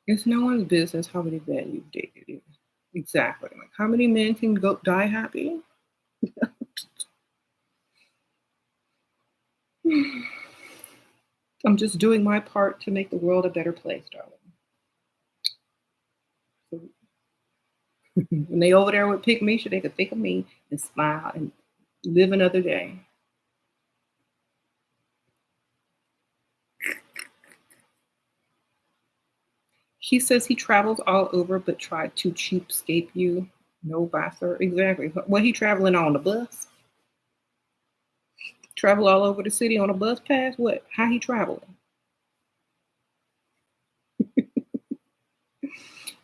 It's no one's business how many men you've dated. Exactly. Like how many men can go die happy? I'm just doing my part to make the world a better place, darling. So when they over there would pick me, so they could think of me and smile and live another day. He says he travels all over but tried to cheapskate you. No, sir. Exactly. What he traveling on the bus? Travel all over the city on a bus pass? What? How he traveling?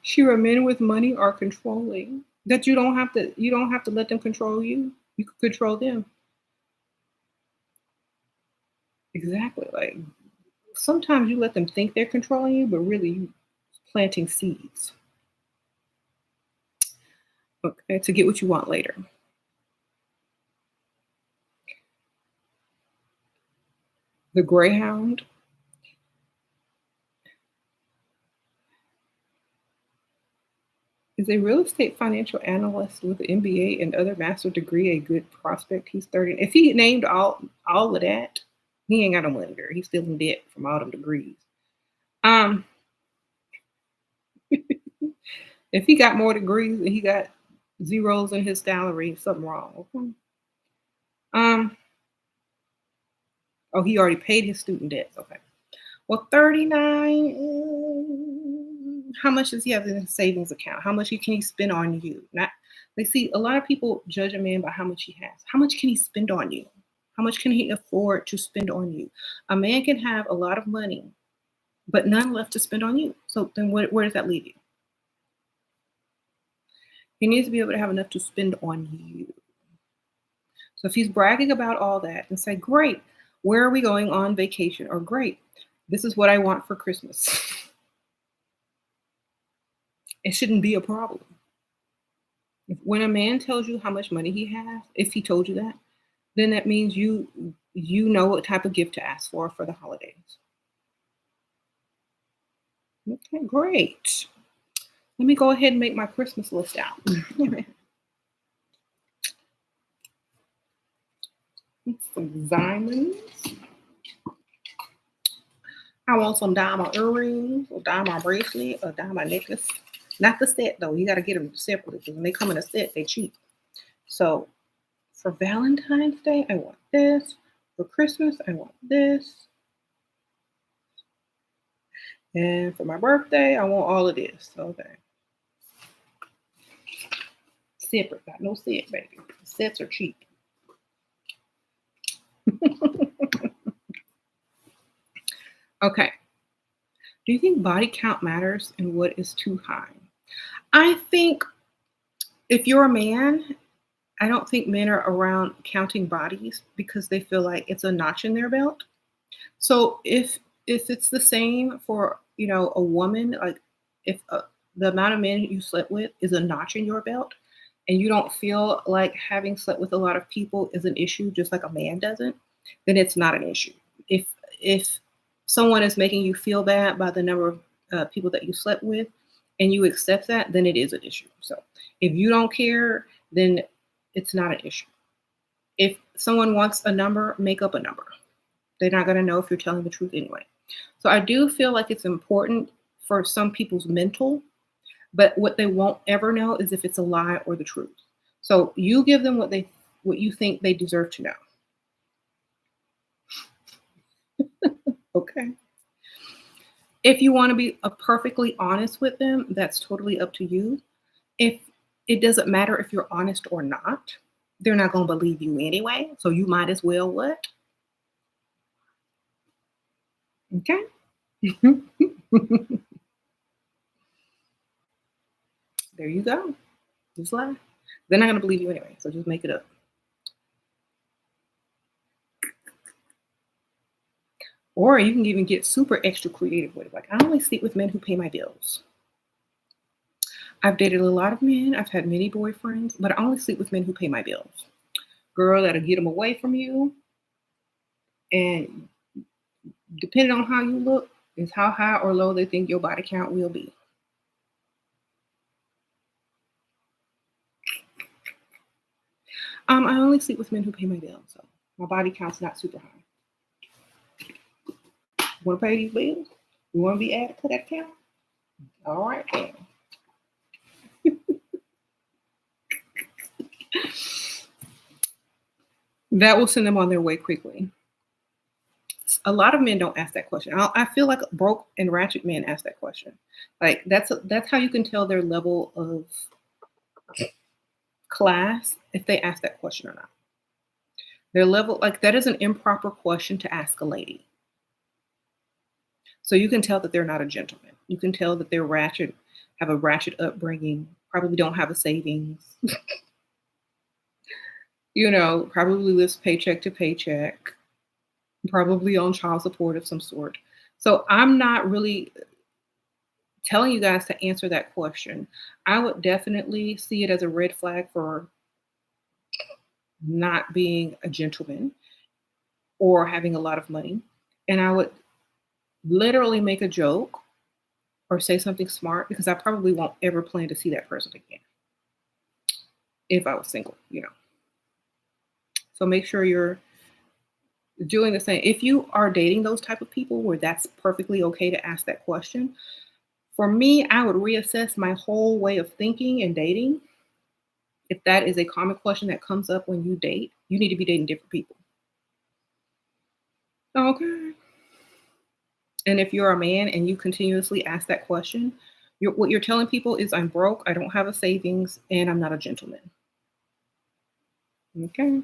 Sure, men with money are controlling. That you don't have to let them control you. You can control them. Exactly. Like sometimes you let them think they're controlling you, but really you planting seeds. Okay, to get what you want later. The Greyhound is a real estate financial analyst with an MBA and other master degree a good prospect. He's 30. If he named all of that, he ain't got no money, girl. He's still in debt from all them degrees. Um, if he got more degrees and he got zeros in his salary, something wrong. Okay. Um, oh, he already paid his student debts. Okay. Well, 39. How much does he have in his savings account? How much can he spend on you? Not they see a lot of people judge a man by how much he has. How much can he spend on you? How much can he afford to spend on you? A man can have a lot of money, but none left to spend on you. So then where does that leave you? He needs to be able to have enough to spend on you. So if he's bragging about all that and say, great, where are we going on vacation? Or great, this is what I want for Christmas. It shouldn't be a problem. When a man tells you how much money he has, if he told you that, then that means you know what type of gift to ask for the holidays. Okay, great. Let me go ahead and make my Christmas list out. Some diamonds. I want some diamond earrings, or diamond bracelet, or diamond necklace. Not the set though. You got to get them separately because when they come in a set, they're cheap. So for Valentine's Day, I want this. For Christmas, I want this. And for my birthday, I want all of this. Okay. Separate. Got no set, baby. Sets are cheap. Okay. Do you think body count matters and what is too high? I think if you're a man, I don't think men are around counting bodies because they feel like it's a notch in their belt. So if it's the same for a woman, like if the amount of men you slept with is a notch in your belt, and you don't feel like having slept with a lot of people is an issue, just like a man doesn't, then it's not an issue. If someone is making you feel bad by the number of people that you slept with, and you accept that, then it is an issue. So if you don't care, then it's not an issue. If someone wants a number, make up a number. They're not going to know if you're telling the truth anyway. So I do feel like it's important for some people's mental, but what they won't ever know is if it's a lie or the truth. So you give them what you think they deserve to know. Okay. If you want to be perfectly honest with them, that's totally up to you. If it doesn't matter if you're honest or not, they're not going to believe you anyway. So you might as well what? Okay. There you go. Just lie. They're not going to believe you anyway. So just make it up. Or you can even get super extra creative with it. Like, I only sleep with men who pay my bills. I've dated a lot of men. I've had many boyfriends, but I only sleep with men who pay my bills. Girl, that'll get them away from you. And depending on how you look, is how high or low they think your body count will be. I only sleep with men who pay my bills, so my body count's not super high. Want to pay these bills? You want to be added to that count? All right, then. That will send them on their way quickly. A lot of men don't ask that question. I feel like broke and ratchet men ask that question. Like that's how you can tell their level of class if they ask that question or not. Their level, like that is an improper question to ask a lady. So you can tell that they're not a gentleman. You can tell that they're ratchet, have a ratchet upbringing, probably don't have a savings. Probably lives paycheck to paycheck, probably on child support of some sort. So I'm not really telling you guys to answer that question. I would definitely see it as a red flag for not being a gentleman or having a lot of money. And I would literally make a joke or say something smart because I probably won't ever plan to see that person again if I was single. So make sure you're doing the same. If you are dating those type of people where that's perfectly okay to ask that question, for me, I would reassess my whole way of thinking and dating. If that is a common question that comes up when you date, you need to be dating different people. Okay. And if you're a man and you continuously ask that question, what you're telling people is I'm broke, I don't have a savings, and I'm not a gentleman. Okay.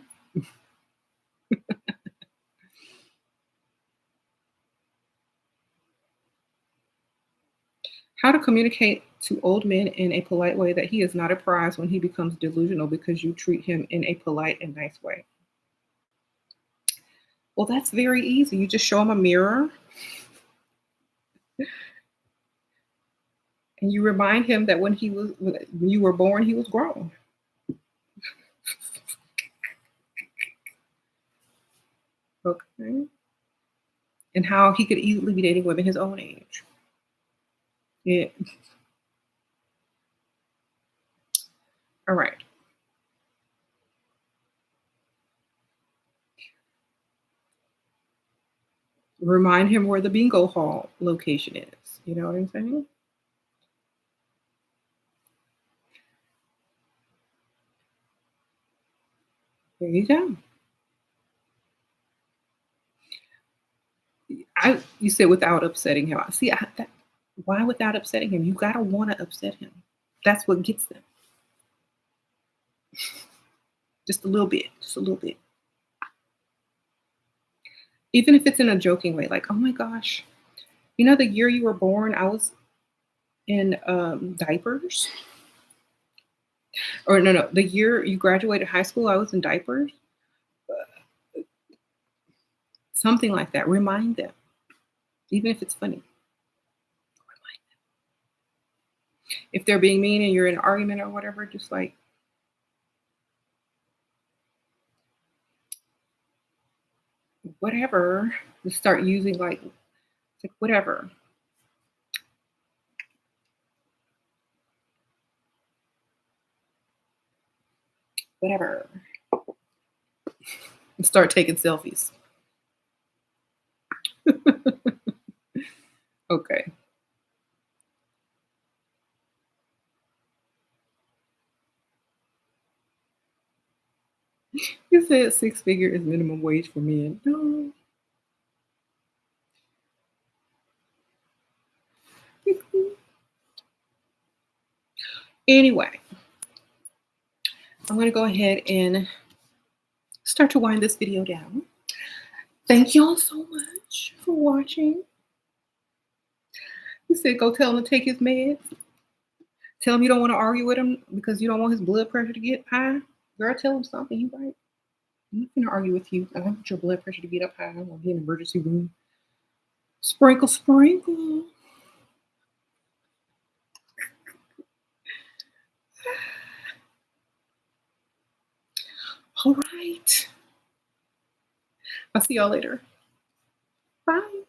How to communicate to old men in a polite way that he is not a prize when he becomes delusional because you treat him in a polite and nice way. Well, that's very easy. You just show him a mirror and you remind him that when you were born, he was grown. Okay. And how he could easily be dating women his own age. Yeah. All right. Remind him where the bingo hall location is. You know what I'm saying? There you go. You said without upsetting him. See, why without upsetting him? You gotta want to upset him. That's what gets them. Just a little bit. Just a little bit. Even if it's in a joking way, like, oh my gosh, the year you were born, I was in diapers. Or no, the year you graduated high school, I was in diapers. Something like that. Remind them, even if it's funny. If they're being mean and you're in an argument or whatever, just like whatever. Just start using like, it's like whatever. Whatever. And start taking selfies. Okay. You said 6 figure is minimum wage for men. No. Anyway, I'm going to go ahead and start to wind this video down. Thank y'all so much for watching. You said go tell him to take his meds. Tell him you don't want to argue with him because you don't want his blood pressure to get high. Girl, tell him something. You right. I'm not going to argue with you. I don't want your blood pressure to get up high. I want to be in the emergency room. Sprinkle, sprinkle. All right. I'll see y'all later. Bye.